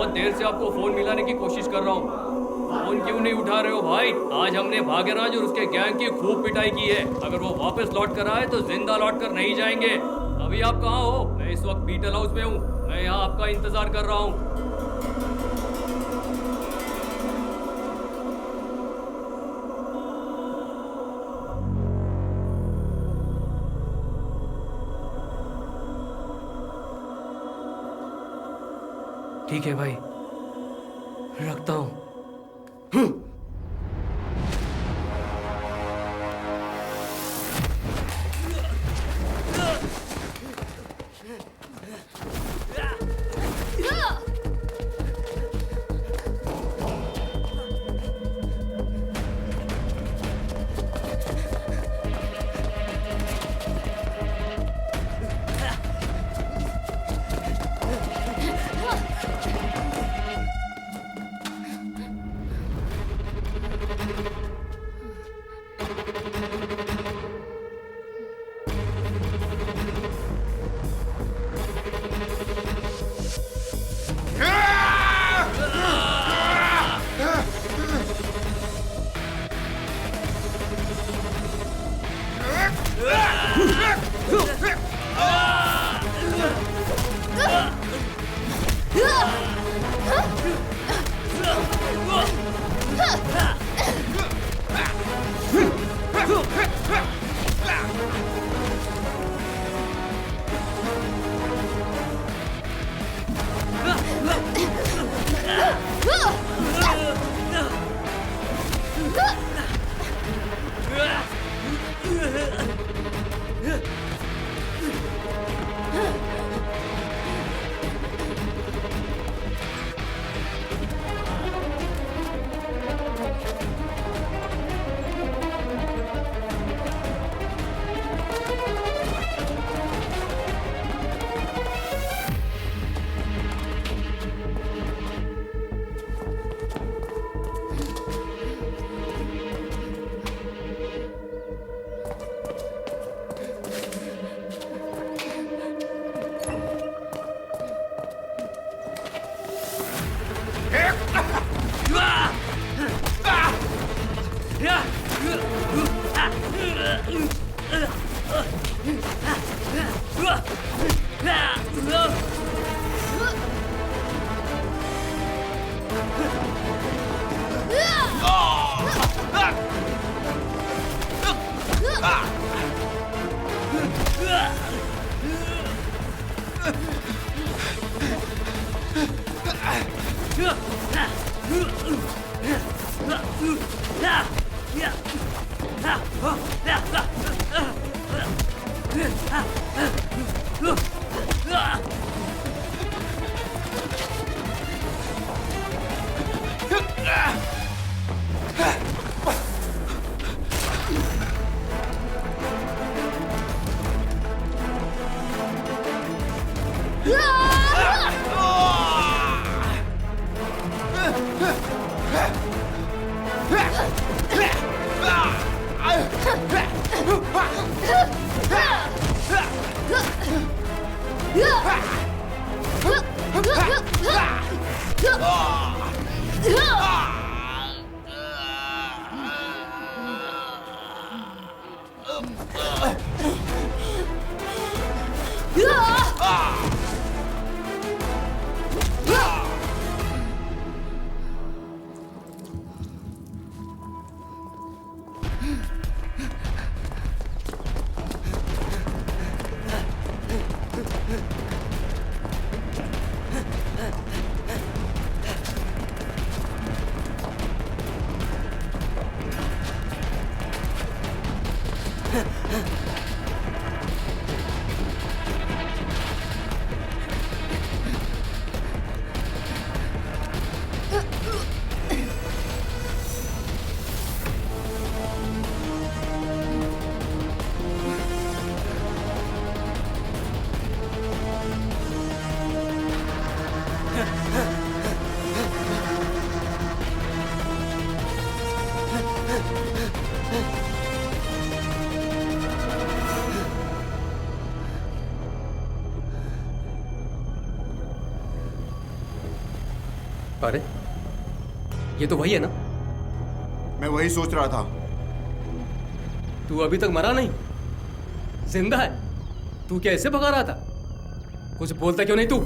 देर से आपको फोन मिलाने की कोशिश कर रहा हूँ, फोन क्यों नहीं उठा रहे हो भाई? आज हमने भाग्यराज और उसके गैंग की खूब पिटाई की है। अगर वो वापस लौट कर आए तो जिंदा लौट कर नहीं जाएंगे। अभी आप कहाँ हो? मैं इस वक्त बीटल हाउस में हूँ। मैं यहाँ आपका इंतजार कर रहा हूँ। ठीक है भाई, रखता हूँ। अरे ये तो वही है ना? मैं वही सोच रहा था। तू अभी तक मरा नहीं, जिंदा है। तू क्या ऐसे भगा रहा था? कुछ बोलता क्यों नहीं तू?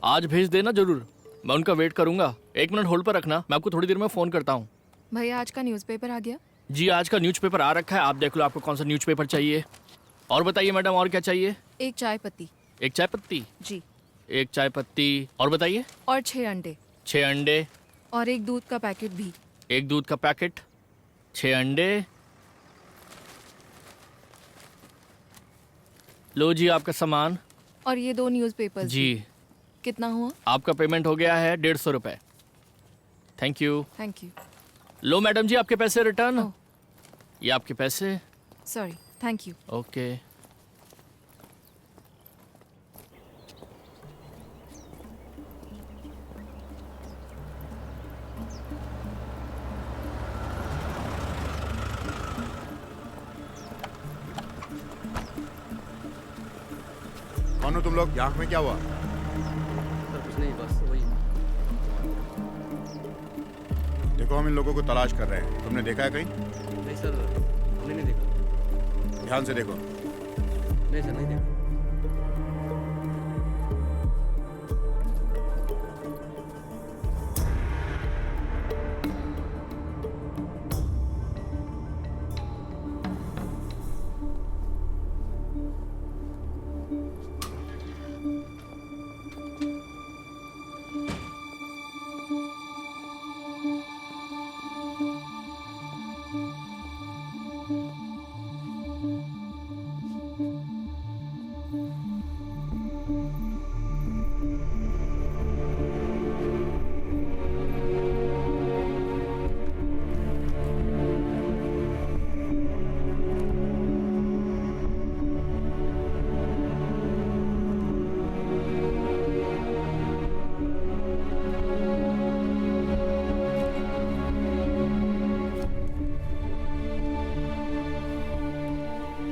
आज भेज देना जरूर, मैं उनका वेट करूंगा। 1 मिनट होल्ड पर रखना, मैं आपको थोड़ी देर में फ़ोन करता हूँ। भैया आज का न्यूज़पेपर आ गया? जी आज का न्यूज़पेपर आ रखा है, आप देख लो आपको कौन सा न्यूज़पेपर चाहिए। और बताइए मैडम, और क्या चाहिए? एक चाय पत्ती। एक चाय पत्ती? जी। एक चाय पत्ती, और बताइए? और 6 अंडे। 6 अंडे। और एक दूध का पैकेट भी। एक दूध का पैकेट, 6 अंडे। लो जी आपका सामान। और ये 2 न्यूज़पेपर। जी। कितना हुआ? आपका पेमेंट हो गया है 150 रुपए। Thank you. Thank you. लो मैडम जी आपके पैसे रिटर्न। ये आपके पैसे। Sorry, thank you. ओके। कौन हो तुम लोग? यहाँ में क्या हुआ? सर कुछ नहीं, बस वही। देखो हम इन लोगों को तलाश कर रहे हैं, तुमने देखा है कहीं? नहीं सर, हमने नहीं देखा। ध्यान से देखो। नहीं सर, नहीं देखा।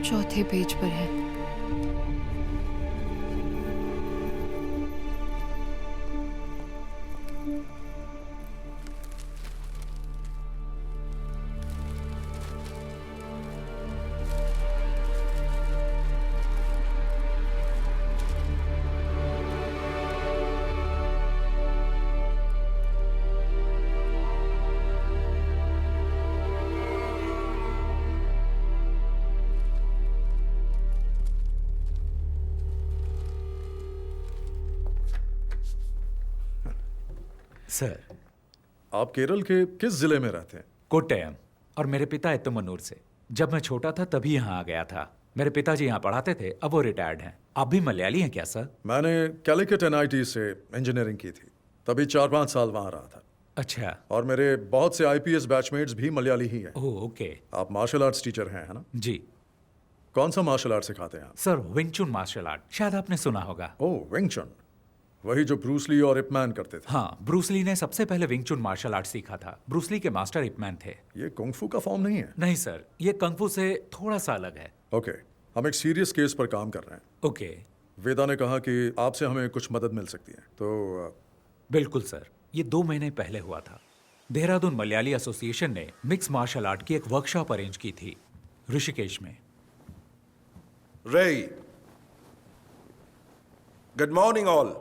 चौथे पेज पर है। सर, आप केरल के किस जिले में रहते हैं? कोट्टयम। और मेरे पिता एत्तमनूर से। जब मैं छोटा था तभी यहाँ आ गया था। मेरे पिताजी यहाँ पढ़ाते थे, अब वो रिटायर्ड हैं। आप भी मलयाली हैं क्या सर? मैंने कैलिकट NIT से इंजीनियरिंग की थी, तभी 4-5 साल वहाँ रहा था। अच्छा। और मेरे बहुत से IPS बैचमेट्स भी मलयाली ही हैं। Oh okay. आप मार्शल आर्ट्स टीचर हैं, है ना? जी। कौन सा मार्शल आर्ट सिखाते हैं आप? सर विंग चुन मार्शल आर्ट, शायद आपने सुना होगा। ओह विंग चुन, वही जो ब्रूस ली और इपमैन करते थे। हाँ, ब्रूस ली ने सबसे पहले विंग चुन मार्शल आर्ट सीखा था। ब्रूस ली के मास्टर इपमैन थे। ये कुंग फू का फॉर्म नहीं है? नहीं सर, ये कंग फू से थोड़ा सा अलग है। ओके, हम एक सीरियस केस पर काम कर रहे हैं। ओके। वेदा ने कहा कि आपसे हमें कुछ मदद मिल सकती है, तो बिल्कुल सर, ये 2 महीने पहले हुआ था। देहरादून मलयाली एसोसिएशन ने मिक्स मार्शल आर्ट की एक वर्कशॉप अरेंज की थी ऋषिकेश में। रेई, गुड मॉर्निंग ऑल।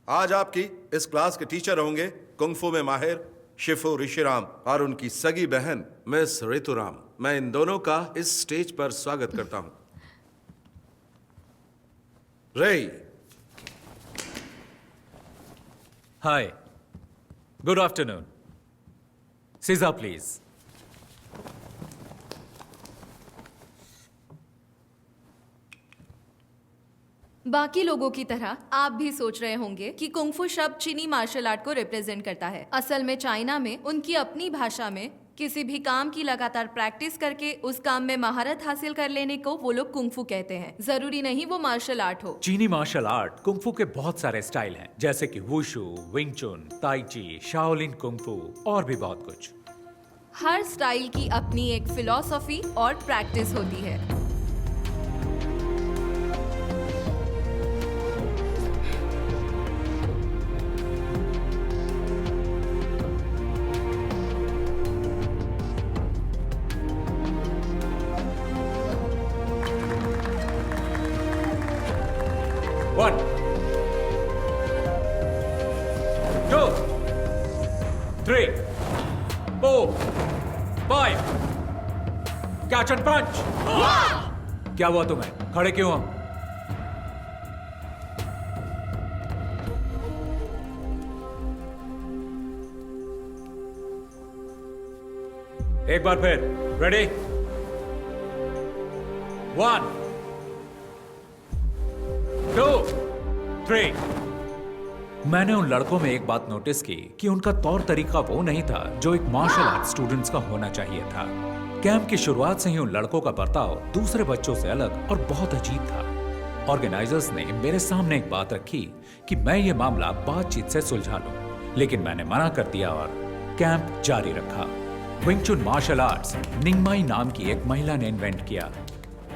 आज आपकी इस क्लास के टीचर होंगे कुंग-फू में माहिर शिफू ऋषिराम और उनकी सगी बहन मिस ऋतुराम। मैं इन दोनों का इस स्टेज पर स्वागत करता हूं। रेई। हाय, गुड आफ्टरनून। सीजा प्लीज। बाकी लोगों की तरह आप भी सोच रहे होंगे कि कुंग-फू शब्द चीनी मार्शल आर्ट को रिप्रेजेंट करता है। असल में चाइना में उनकी अपनी भाषा में किसी भी काम की लगातार प्रैक्टिस करके उस काम में महारत हासिल कर लेने को वो लोग कुंग-फू कहते हैं। जरूरी नहीं वो मार्शल आर्ट हो। चीनी मार्शल आर्ट कुंग-फू के बहुत सारे स्टाइल हैं, जैसे कि वुशु, विंग चुन, ताई ची, शाओलिन कुंग-फू और भी बहुत कुछ। हर स्टाइल की अपनी एक फिलॉसफी और प्रैक्टिस होती है। One, 2, 3, 4, 5. Catch and punch. क्या हुआ तुम्हें? खड़े क्यों हो? एक बार फिर। रेडी? 1, 2, 3। मैंने उन लड़कों में एक बात नोटिस की कि उनका तौर तरीका वो नहीं था जो एक मार्शल आर्ट स्टूडेंट्स का होना चाहिए था। कैंप की शुरुआत से ही उन लड़कों का बर्ताव दूसरे बच्चों से अलग और बहुत अजीब था। ऑर्गेनाइजर्स ने मेरे सामने एक बात रखी कि मैं ये मामला बातचीत से सुलझा लूं, लेकिन मैंने मना कर दिया और कैंप जारी रखा। विंग चुन मार्शल आर्ट्स निंगमाई नाम की एक महिला ने इन्वेंट किया।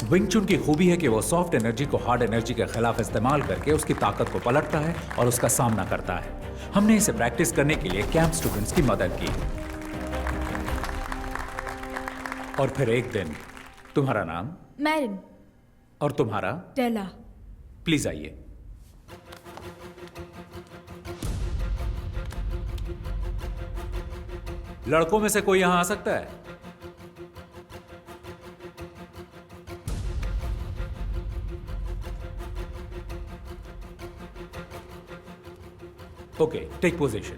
विंग चुन की खूबी है कि वो सॉफ्ट एनर्जी को हार्ड एनर्जी के खिलाफ इस्तेमाल करके उसकी ताकत को पलटता है और उसका सामना करता है। हमने इसे प्रैक्टिस करने के लिए कैंप स्टूडेंट्स की मदद की। और फिर एक दिन, तुम्हारा नाम? मैरिन। और तुम्हारा? टेला। प्लीज आइए। लड़कों में से कोई यहां आ सकता है? Okay, take position.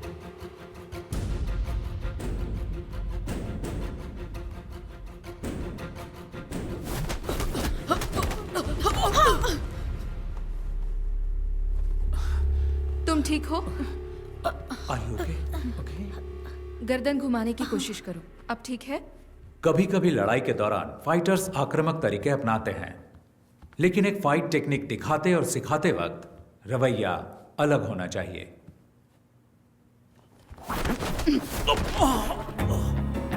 तुम ठीक हो? Are you okay? Okay. गर्दन घुमाने की कोशिश करो। अब ठीक है? कभी-कभी लड़ाई के दौरान फाइटर्स आक्रामक तरीके अपनाते हैं, लेकिन एक फाइट टेक्निक दिखाते और सिखाते वक्त रवैया अलग होना चाहिए।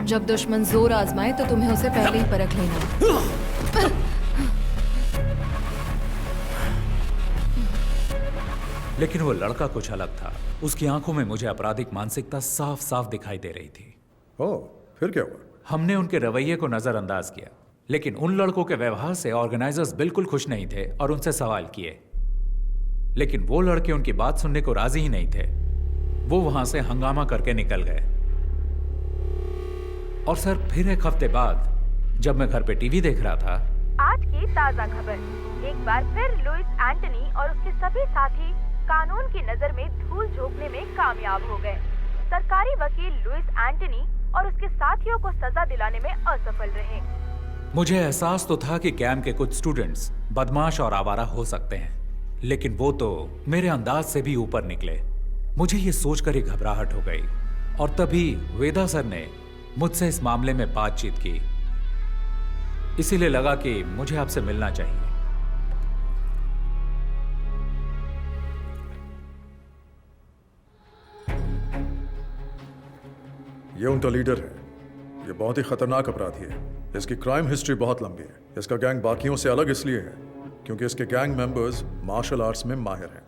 जब दुश्मन जोर आजमाए तो तुम्हें उसे पहले ही परख लेना। लेकिन वो लड़का कुछ अलग था। उसकी आंखों में मुझे आपराधिक मानसिकता साफ साफ दिखाई दे रही थी। ओह, फिर क्या हुआ? हमने उनके रवैये को नजरअंदाज किया, लेकिन उन लड़कों के व्यवहार से ऑर्गेनाइजर्स बिल्कुल खुश नहीं थे और उनसे सवाल किए, लेकिन वो लड़के उनकी बात सुनने को राजी ही नहीं थे। वो वहां से हंगामा करके निकल गए। और सर, फिर एक हफ्ते बाद जब मैं घर पे टीवी देख रहा था, आज की ताजा खबर। एक बार फिर लुइस एंटनी और उसके सभी साथी कानून की नजर में धूल झोंकने में कामयाब हो गए। सरकारी वकील लुइस एंटनी और उसके साथियों को सजा दिलाने में असफल रहे। मुझे एहसास तो था कि कैंप के कुछ स्टूडेंट्स बदमाश और आवारा हो सकते हैं, लेकिन वो तो मेरे अंदाज से भी ऊपर निकले। मुझे ये सोचकर ही घबराहट हो गई और तभी वेदा सर ने मुझसे इस मामले में बातचीत की। इसीलिए लगा कि मुझे आपसे मिलना चाहिए। ये उनका लीडर है, ये बहुत ही खतरनाक अपराधी है। इसकी क्राइम हिस्ट्री बहुत लंबी है। इसका गैंग बाकियों से अलग इसलिए है क्योंकि इसके गैंग मेंबर्स मार्शल आर्ट्स में माहिर हैं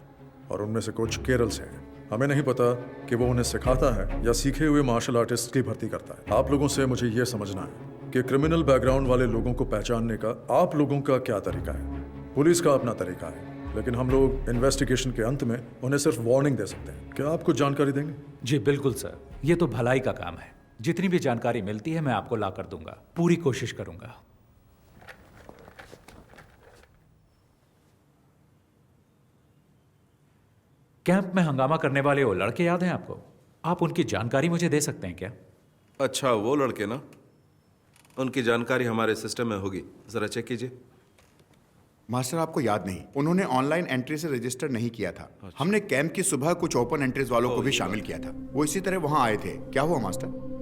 और उनमें से कुछ केरल से हैं। हमें नहीं पता कि वो उन्हें सिखाता है या सीखे हुए मार्शल आर्टिस्ट की भर्ती करता है। आप लोगों से मुझे ये समझना है कि क्रिमिनल बैकग्राउंड वाले लोगों को पहचानने का आप लोगों का क्या तरीका है। पुलिस का अपना तरीका है, लेकिन हम लोग इन्वेस्टिगेशन के अंत में उन्हें सिर्फ वार्निंग दे सकते हैं। क्या आप कुछ जानकारी देंगे? जी बिल्कुल सर, ये तो भलाई का काम है। जितनी भी जानकारी मिलती है मैं आपको ला कर दूंगा, पूरी कोशिश करूंगा। कैंप में हंगामा करने वाले वो लड़के याद हैं आपको? आप उनकी जानकारी मुझे दे सकते हैं क्या? अच्छा, वो लड़के ना, उनकी जानकारी हमारे सिस्टम में होगी, जरा चेक कीजिए। मास्टर आपको याद नहीं, उन्होंने ऑनलाइन एंट्री से रजिस्टर नहीं किया था। हमने कैंप की सुबह कुछ ओपन एंट्रीज वालों को भी शामिल किया था, वो इसी तरह वहां आए थे। क्या हुआ मास्टर?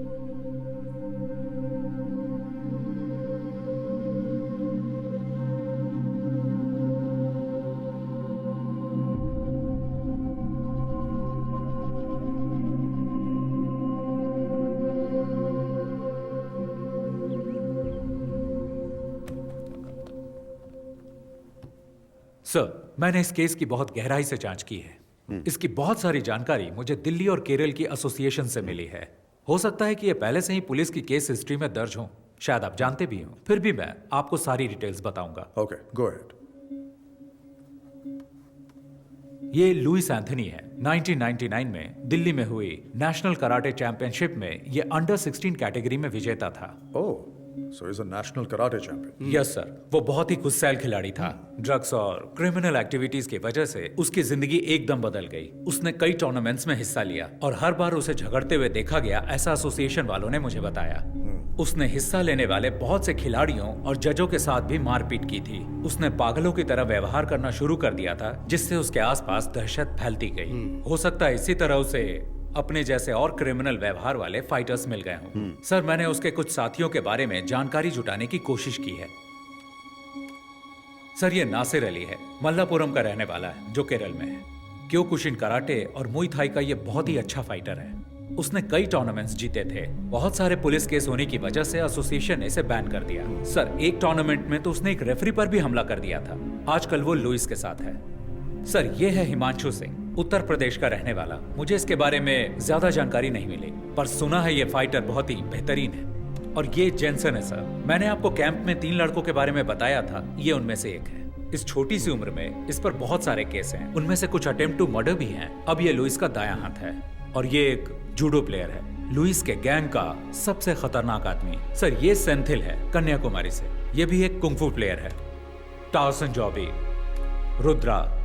सर, मैंने इस केस की बहुत गहराई से जांच की है। इसकी बहुत सारी जानकारी मुझे दिल्ली और केरल की एसोसिएशन से मिली है। हो सकता है कि ये पहले से ही पुलिस की केस हिस्ट्री में दर्ज हो, शायद आप जानते भी हो। फिर भी मैं आपको सारी डिटेल्स बताऊंगा। Okay, go ahead. ये लुइस एंथनी है। 1999 में दिल्ली में हुई नेशनल कराटे चैंपियनशिप में ये अंडर 16 कैटेगरी में विजेता था। ओह, so he's a national karate champion. Yes sir, वो बहुत ही गुस्सैल खिलाड़ी था। ड्रग्स और क्रिमिनल एक्टिविटीज की वजह से उसकी जिंदगी एकदम बदल गई। उसने कई टूर्नामेंट्स में हिस्सा लिया और हर बार उसे झगड़ते हुए देखा गया, ऐसा एसोसिएशन वालों ने मुझे बताया। उसने हिस्सा लेने वाले बहुत से खिलाड़ियों और जजों के साथ भी मारपीट की थी। उसने पागलों की तरह व्यवहार करना शुरू कर दिया था, जिससे उसके आसपास दहशत फैलती गई। हो सकता है इसी तरह उसे अपने जैसे और क्रिमिनल व्यवहार वाले फाइटर्स मिल गए हों। सर, मैंने उसके कुछ साथियों के बारे में जानकारी जुटाने की कोशिश की है। सर, ये नासिर अली है, मल्लापुरम का रहने वाला है, जो केरल में है। क्योकुशिन कराटे और मुई थाई का ये बहुत ही अच्छा फाइटर है। उसने कई टूर्नामेंट्स जीते थे। बहुत सारे पुलिस केस होने की वजह से एसोसिएशन ने इसे बैन कर दिया। सर, एक टूर्नामेंट में तो उसने एक रेफरी पर भी हमला कर दिया था। आजकल वो लुइस के साथ है। सर, ये है हिमांशु सिंह, उत्तर प्रदेश का रहने वाला। मुझे इसके बारे में ज्यादा जानकारी नहीं मिली, पर सुना है ये फाइटर बहुत ही बेहतरीन है। और ये जेंसन है सर। मैंने आपको कैंप में 3 लड़कों के बारे में बताया था, ये उनमें से एक है। इस छोटी सी उम्र में इस पर बहुत सारे केस हैं, उनमें से कुछ अटेम्प्ट टू मर्डर भी हैं। अब ये लुइस का दायां हाथ है और ये एक जूडो प्लेयर है। लुइस के गैंग का सबसे खतरनाक आदमी सर ये सेंथिल है, कन्याकुमारी से। ये भी एक कुंफू प्लेयर है। टाउसन जॉबी, रुद्रा।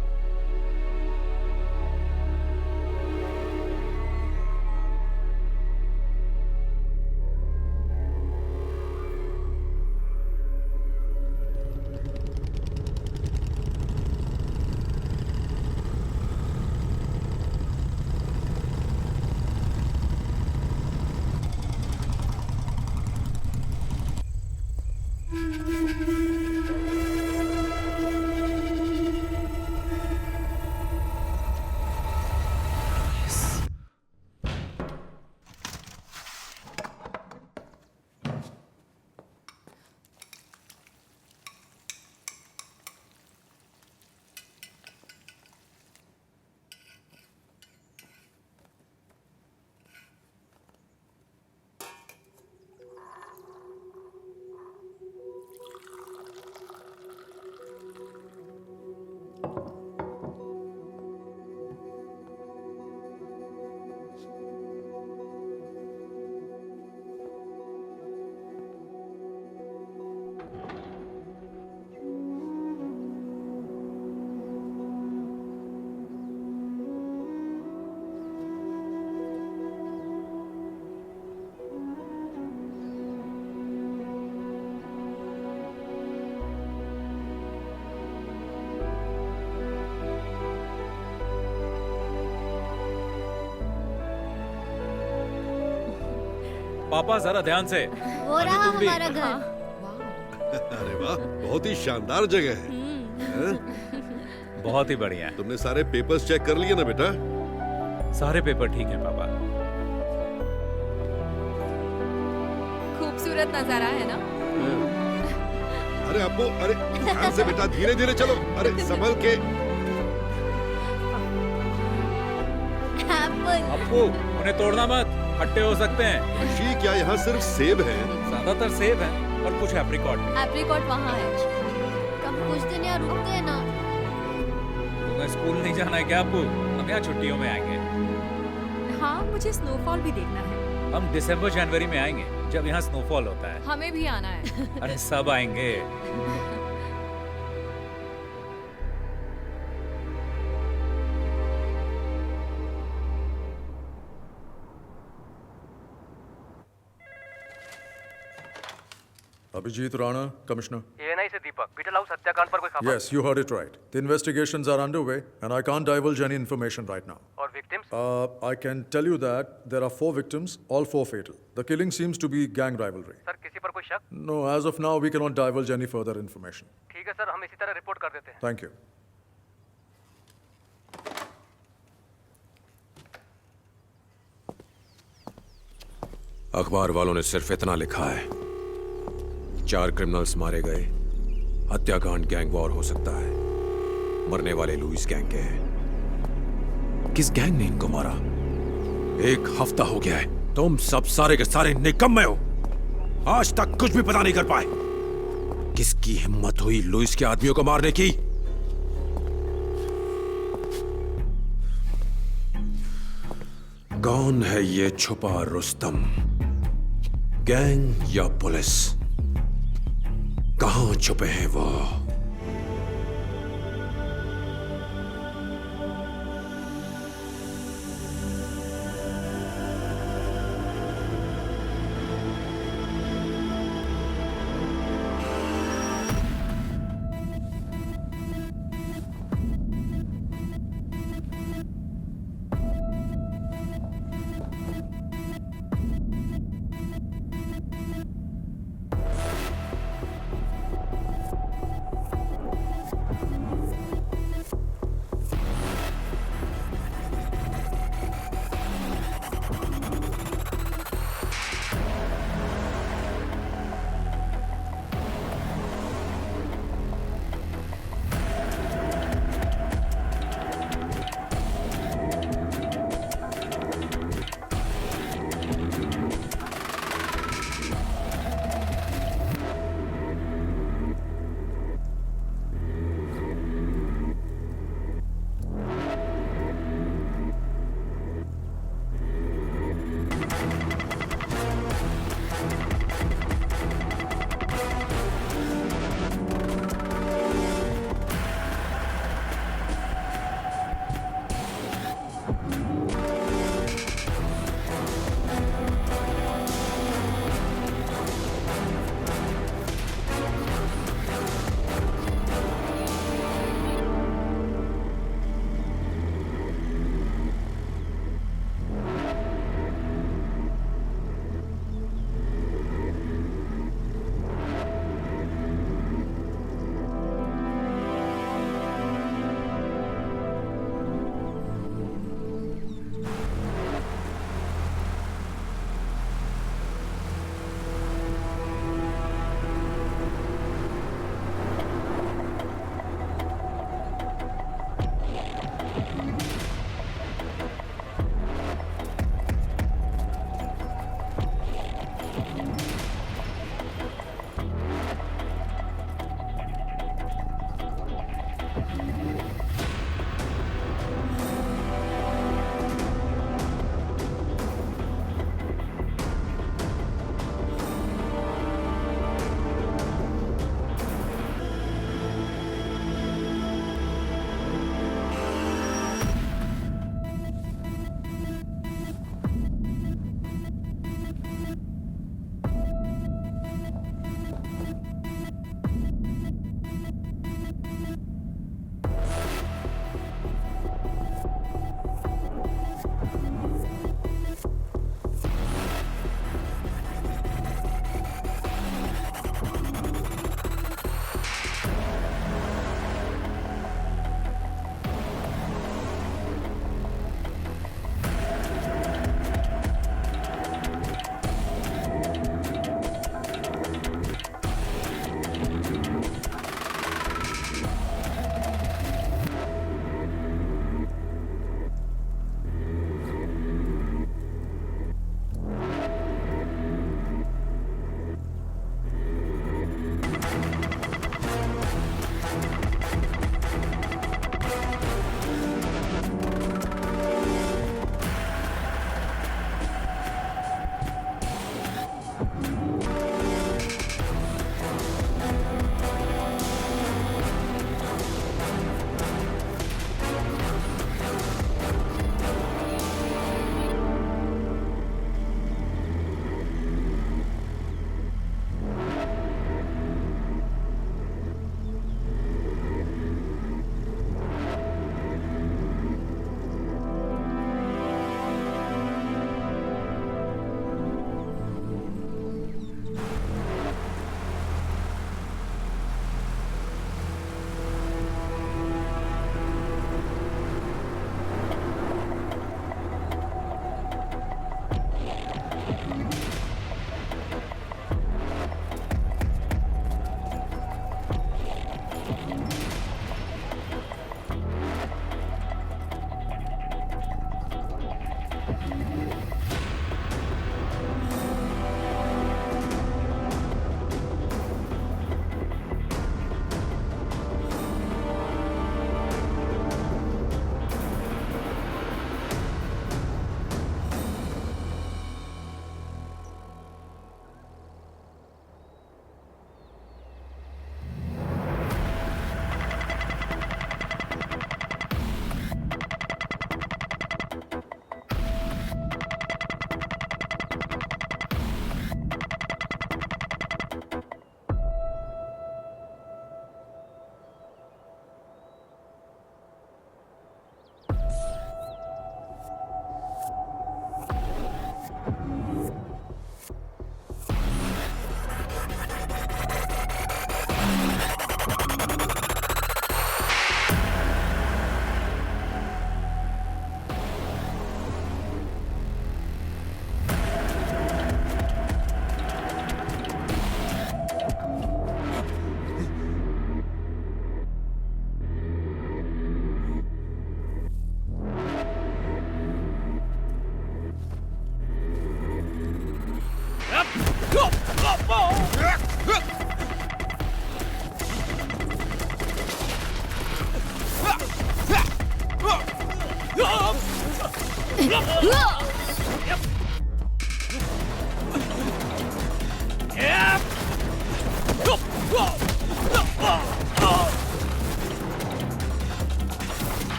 पापा जरा ध्यान से। वो रहा हमारा घर। अरे वाह, बहुत ही शानदार जगह है। बहुत ही बढ़िया। तुमने सारे पेपर्स चेक कर लिए ना बेटा? सारे पेपर ठीक हैं पापा। खूबसूरत नजारा है ना? अरे अप्पू, अरे ध्यान से बेटा, धीरे धीरे चलो, अरे संभल के। अप्पू, उन्हें तोड़ना मत, खट्टे हो सकते हैं। ऋषि, क्या यहाँ सिर्फ सेब है? ज्यादातर सेब है और कुछ एप्रिकॉट। एप्रिकॉट वहाँ है। कब कुछ दिन यहाँ रुकते हैं ना। तुम्हें स्कूल नहीं जाना है क्या अप्पू? हम यहाँ छुट्टियों में आएंगे। हाँ, मुझे स्नोफॉल भी देखना है। हम दिसंबर जनवरी में आएंगे जब यहाँ स्नोफॉल होता है। हमें भी आना है। अरे सब आएंगे। Abhijit Rana, Commissioner. ANI से दीपक, पीटर हाउस हत्याकांड पर कोई खबर? Yes, you heard it right. The investigations are underway, and I can't divulge any information right now. और victims? I can tell you that there are 4 victims, all 4 fatal. The killing seems to be gang rivalry. Sir, किसी पर कोई शक? No, as of now, we cannot divulge any further information. ठीक है sir, हम इसी तरह रिपोर्ट कर देते हैं। Thank you. अखबार वालों ने सिर्फ इतना लिखा है, 4 क्रिमिनल्स मारे गए, हत्याकांड गैंग वॉर हो सकता है, मरने वाले लुइस गैंग के हैं। किस गैंग ने इनको मारा? 1 हफ्ता हो गया है, तुम सब सारे के सारे निकम्मे हो, आज तक कुछ भी पता नहीं कर पाए। किसकी हिम्मत हुई लुइस के आदमियों को मारने की? कौन है ये छुपा रुस्तम? गैंग या पुलिस? कहां छुपे हैं वो?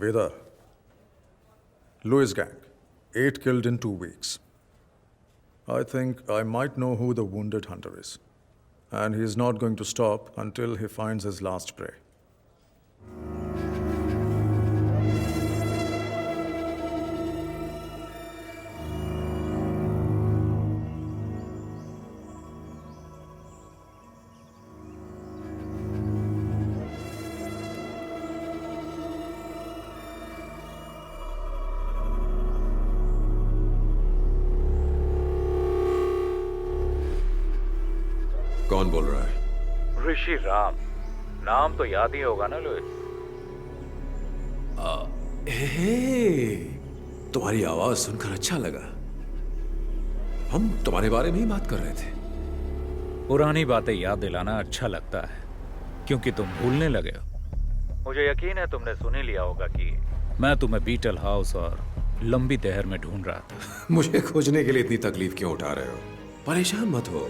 Vedar, Lewis gang, 8 killed in 2 weeks. I think I might know who the wounded hunter is. And he's not going to stop until he finds his last prey. कौन बोल रहा है? ऋषि राम। नाम तो याद ही होगा ना लुइस? तुम्हारी आवाज सुनकर अच्छा लगा। हम तुम्हारे बारे में ही बात कर रहे थे। पुरानी बातें याद दिलाना अच्छा लगता है, क्योंकि तुम भूलने लगे हो। मुझे यकीन है तुमने सुन ही लिया होगा कि मैं तुम्हें बीटल हाउस और लंबी तहर में ढूंढ रहा था। मुझे खोजने के लिए इतनी तकलीफ क्यों उठा रहे हो? परेशान मत हो।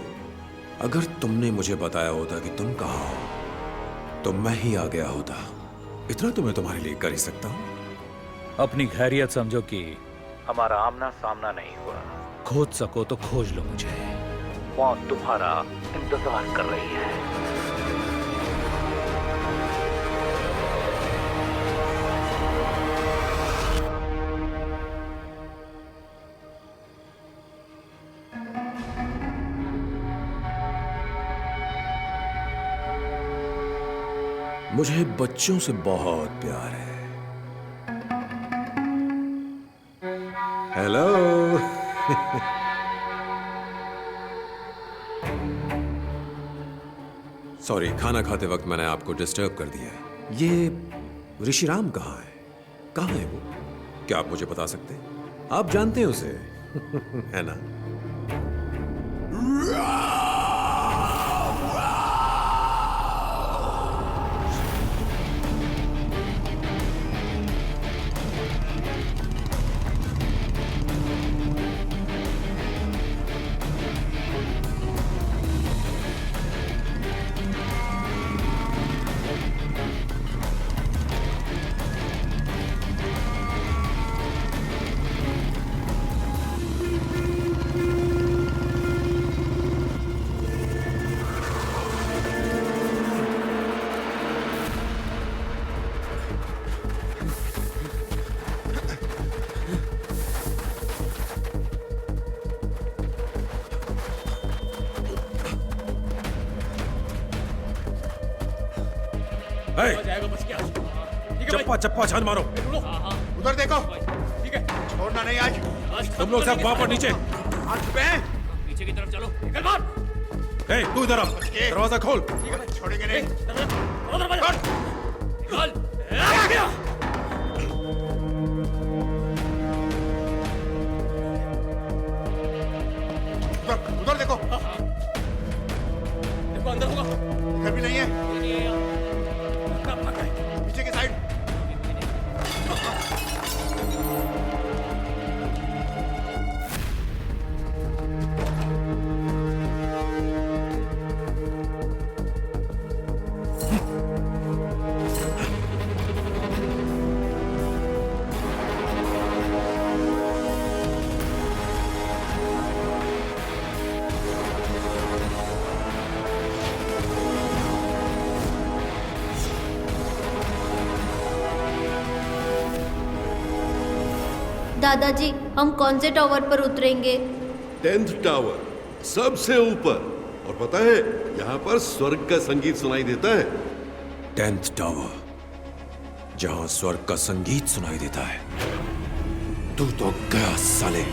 अगर तुमने मुझे बताया होता कि तुम कहाँ हो, तो मैं ही आ गया होता। इतना तो मैं तुम्हारे लिए कर ही सकता हूं। अपनी खैरियत समझो कि हमारा आमना सामना नहीं हुआ। खोज सको तो खोज लो मुझे। मौत तुम्हारा इंतजार कर रही है। मुझे बच्चों से बहुत प्यार है। हेलो। सॉरी, खाना खाते वक्त मैंने आपको डिस्टर्ब कर दिया। ये ऋषिराम कहाँ है? कहाँ है वो? क्या आप मुझे बता सकते हैं? आप जानते हैं उसे है ना? चप्पा चप्पा छान मारो। उधर देखो। ठीक है, छोड़ना नहीं आज। तुम लोग सब वहां पर नीचे। पीछे की तरफ चलो। निकल बाहर। ए, तू इधर आ। दरवाजा खोल। छोड़ेंगे नहीं। उधर देखो। देखो अंदर होगा। इधर भी नहीं है। पीछे की साइड। दादाजी, हम कौन से टावर पर उतरेंगे? 10th टावर, सबसे ऊपर। और पता है, यहाँ पर स्वर्ग का संगीत सुनाई देता है। 10th टावर, जहां स्वर्ग का संगीत सुनाई देता है। तू तो गया साले।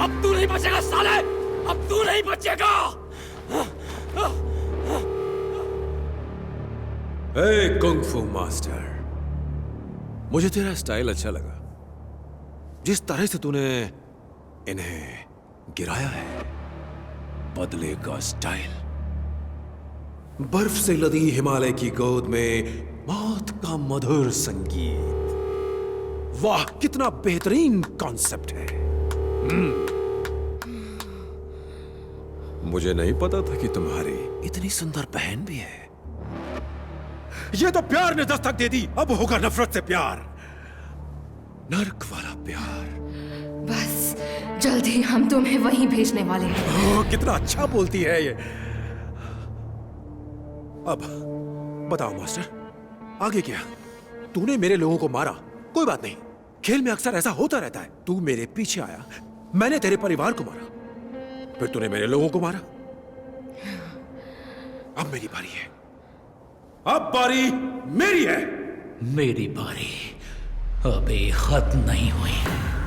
अब तू नहीं बचेगा साले, अब तू नहीं बचेगा। ए कुंग-फू मास्टर, मुझे तेरा स्टाइल अच्छा लगा। जिस तरह से तूने इन्हें गिराया है, बदले का स्टाइल। बर्फ से लदी हिमालय की गोद में मौत का मधुर संगीत। वाह, कितना बेहतरीन कॉन्सेप्ट है। मुझे नहीं पता था कि तुम्हारी इतनी सुंदर बहन भी है। ये तो प्यार ने दस्तक दे दी, अब होगा नफरत से प्यार, नर्क वाला प्यार। बस जल्द ही हम तुम्हें वहीं भेजने वाले हैं। ओह, कितना अच्छा बोलती है ये। अब बताओ मास्टर, आगे क्या? तूने मेरे लोगों को मारा, कोई बात नहीं, खेल में अक्सर ऐसा होता रहता है। तू मेरे पीछे आया, मैंने तेरे परिवार को मारा, फिर तूने मेरे लोगों को मारा। अब मेरी बारी है। अब बारी मेरी है। मेरी बारी अभी खत्म नहीं हुई।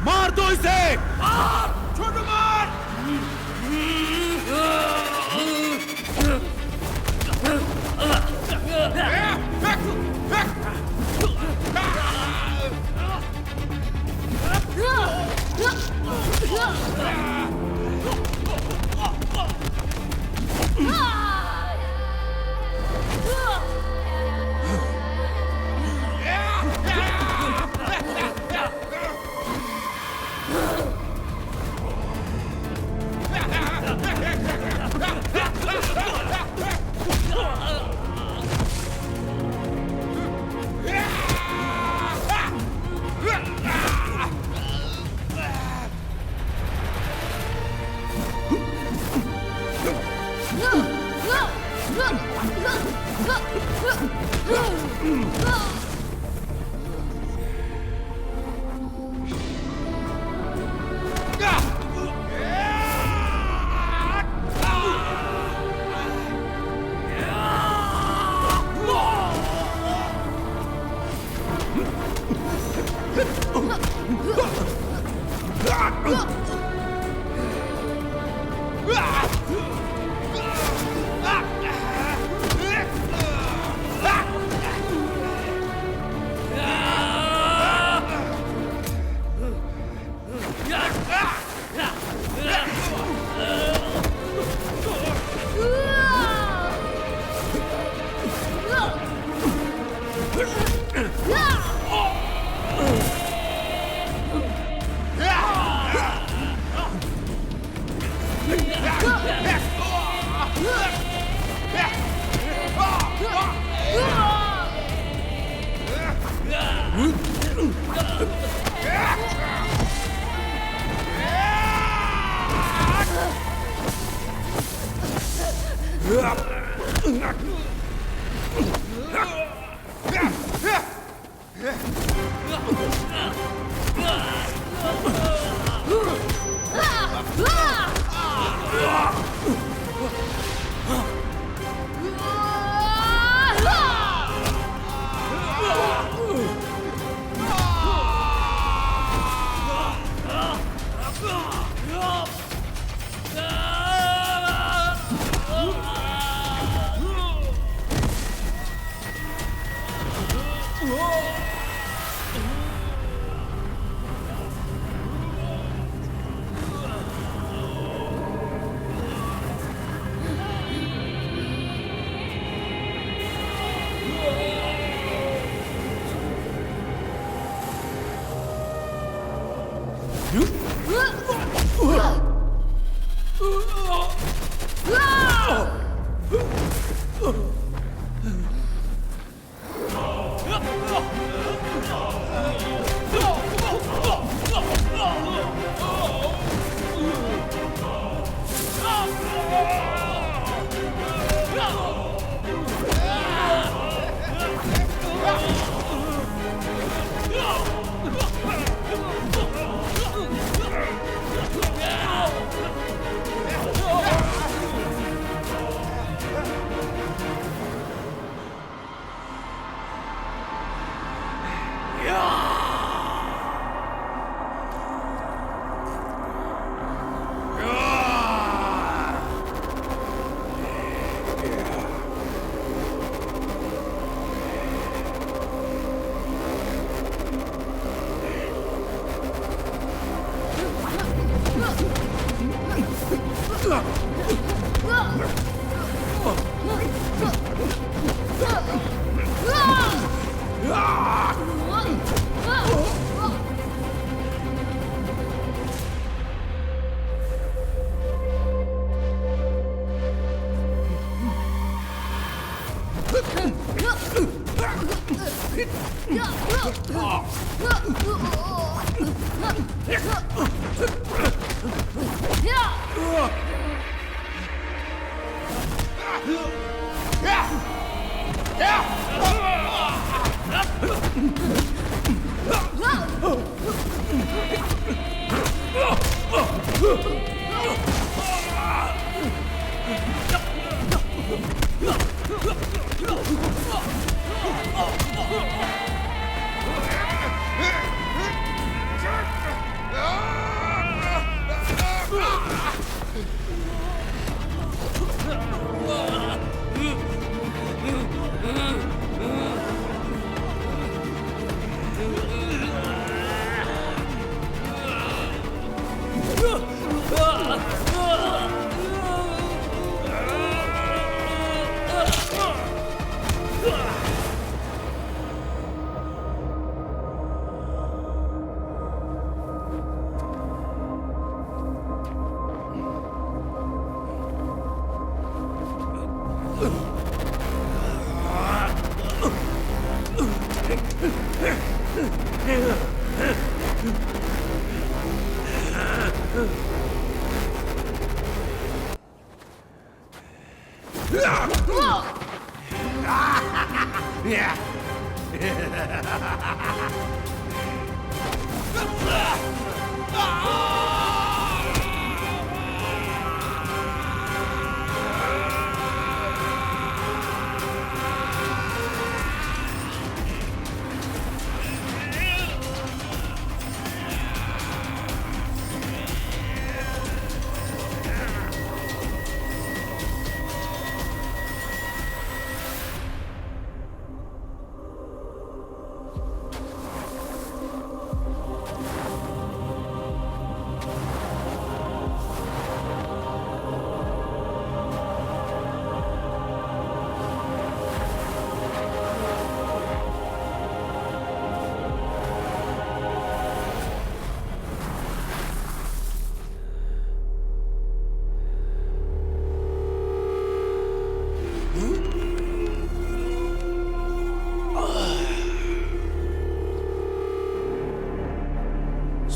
मार दो इसे। मार, छोटू मार।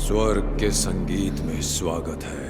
स्वर्ग के संगीत में स्वागत है।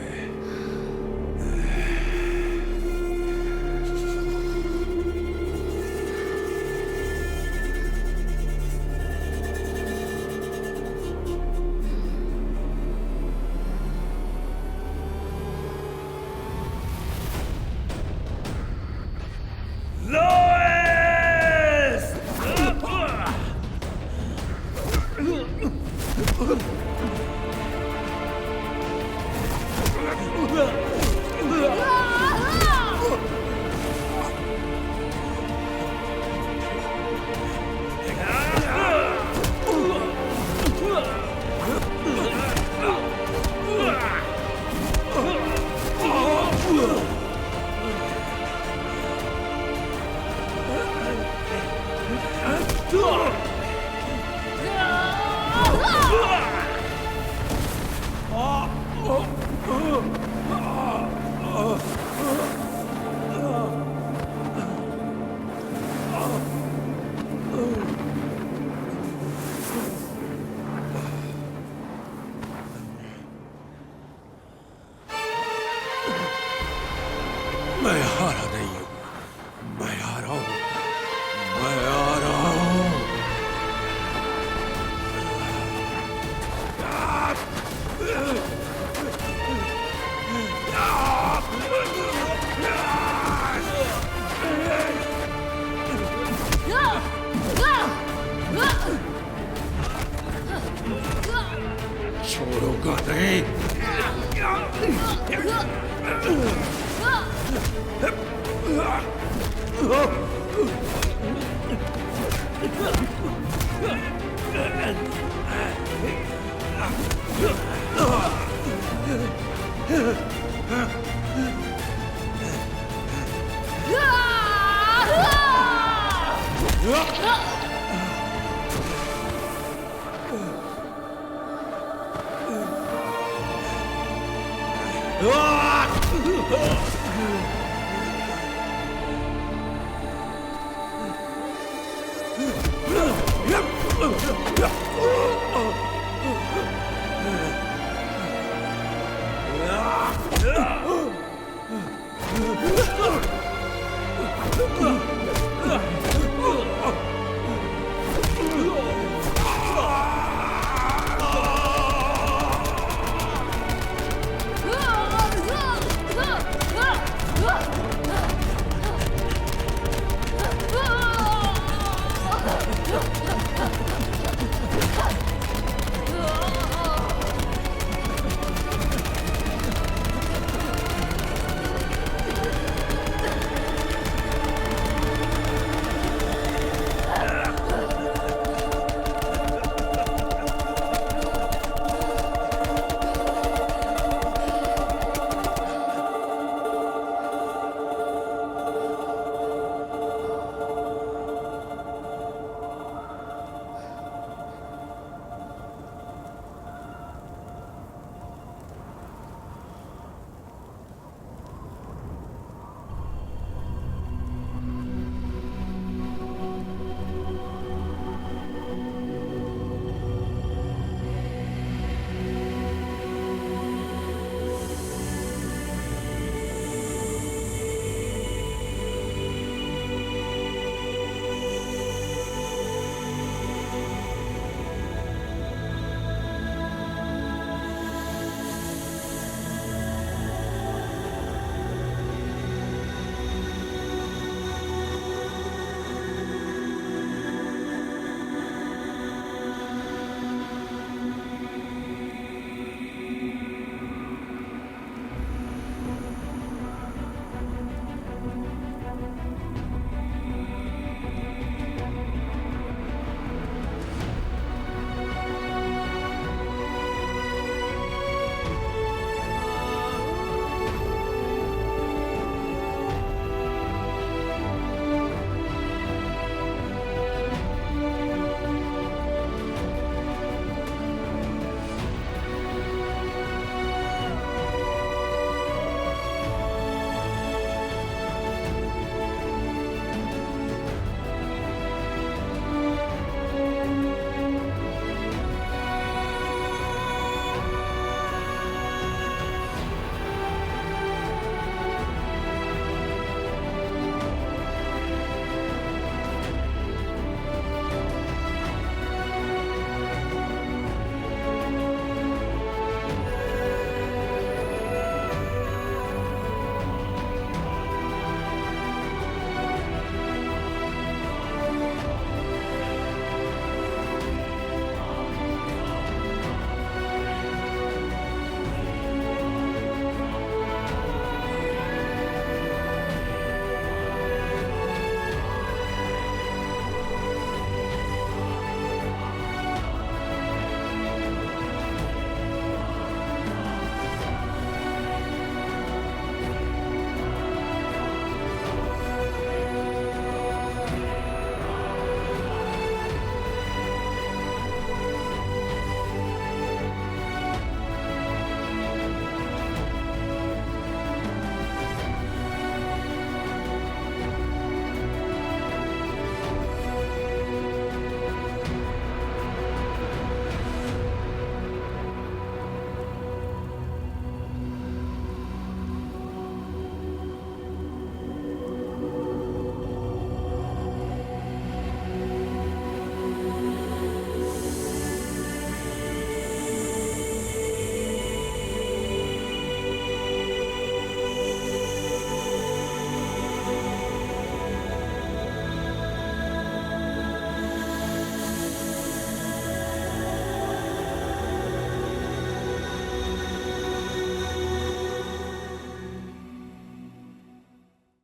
मैं हारा नहीं हूं, मैं आ रहा हूं, मैं आ रहा हूं। छोड़ूंगा नहीं।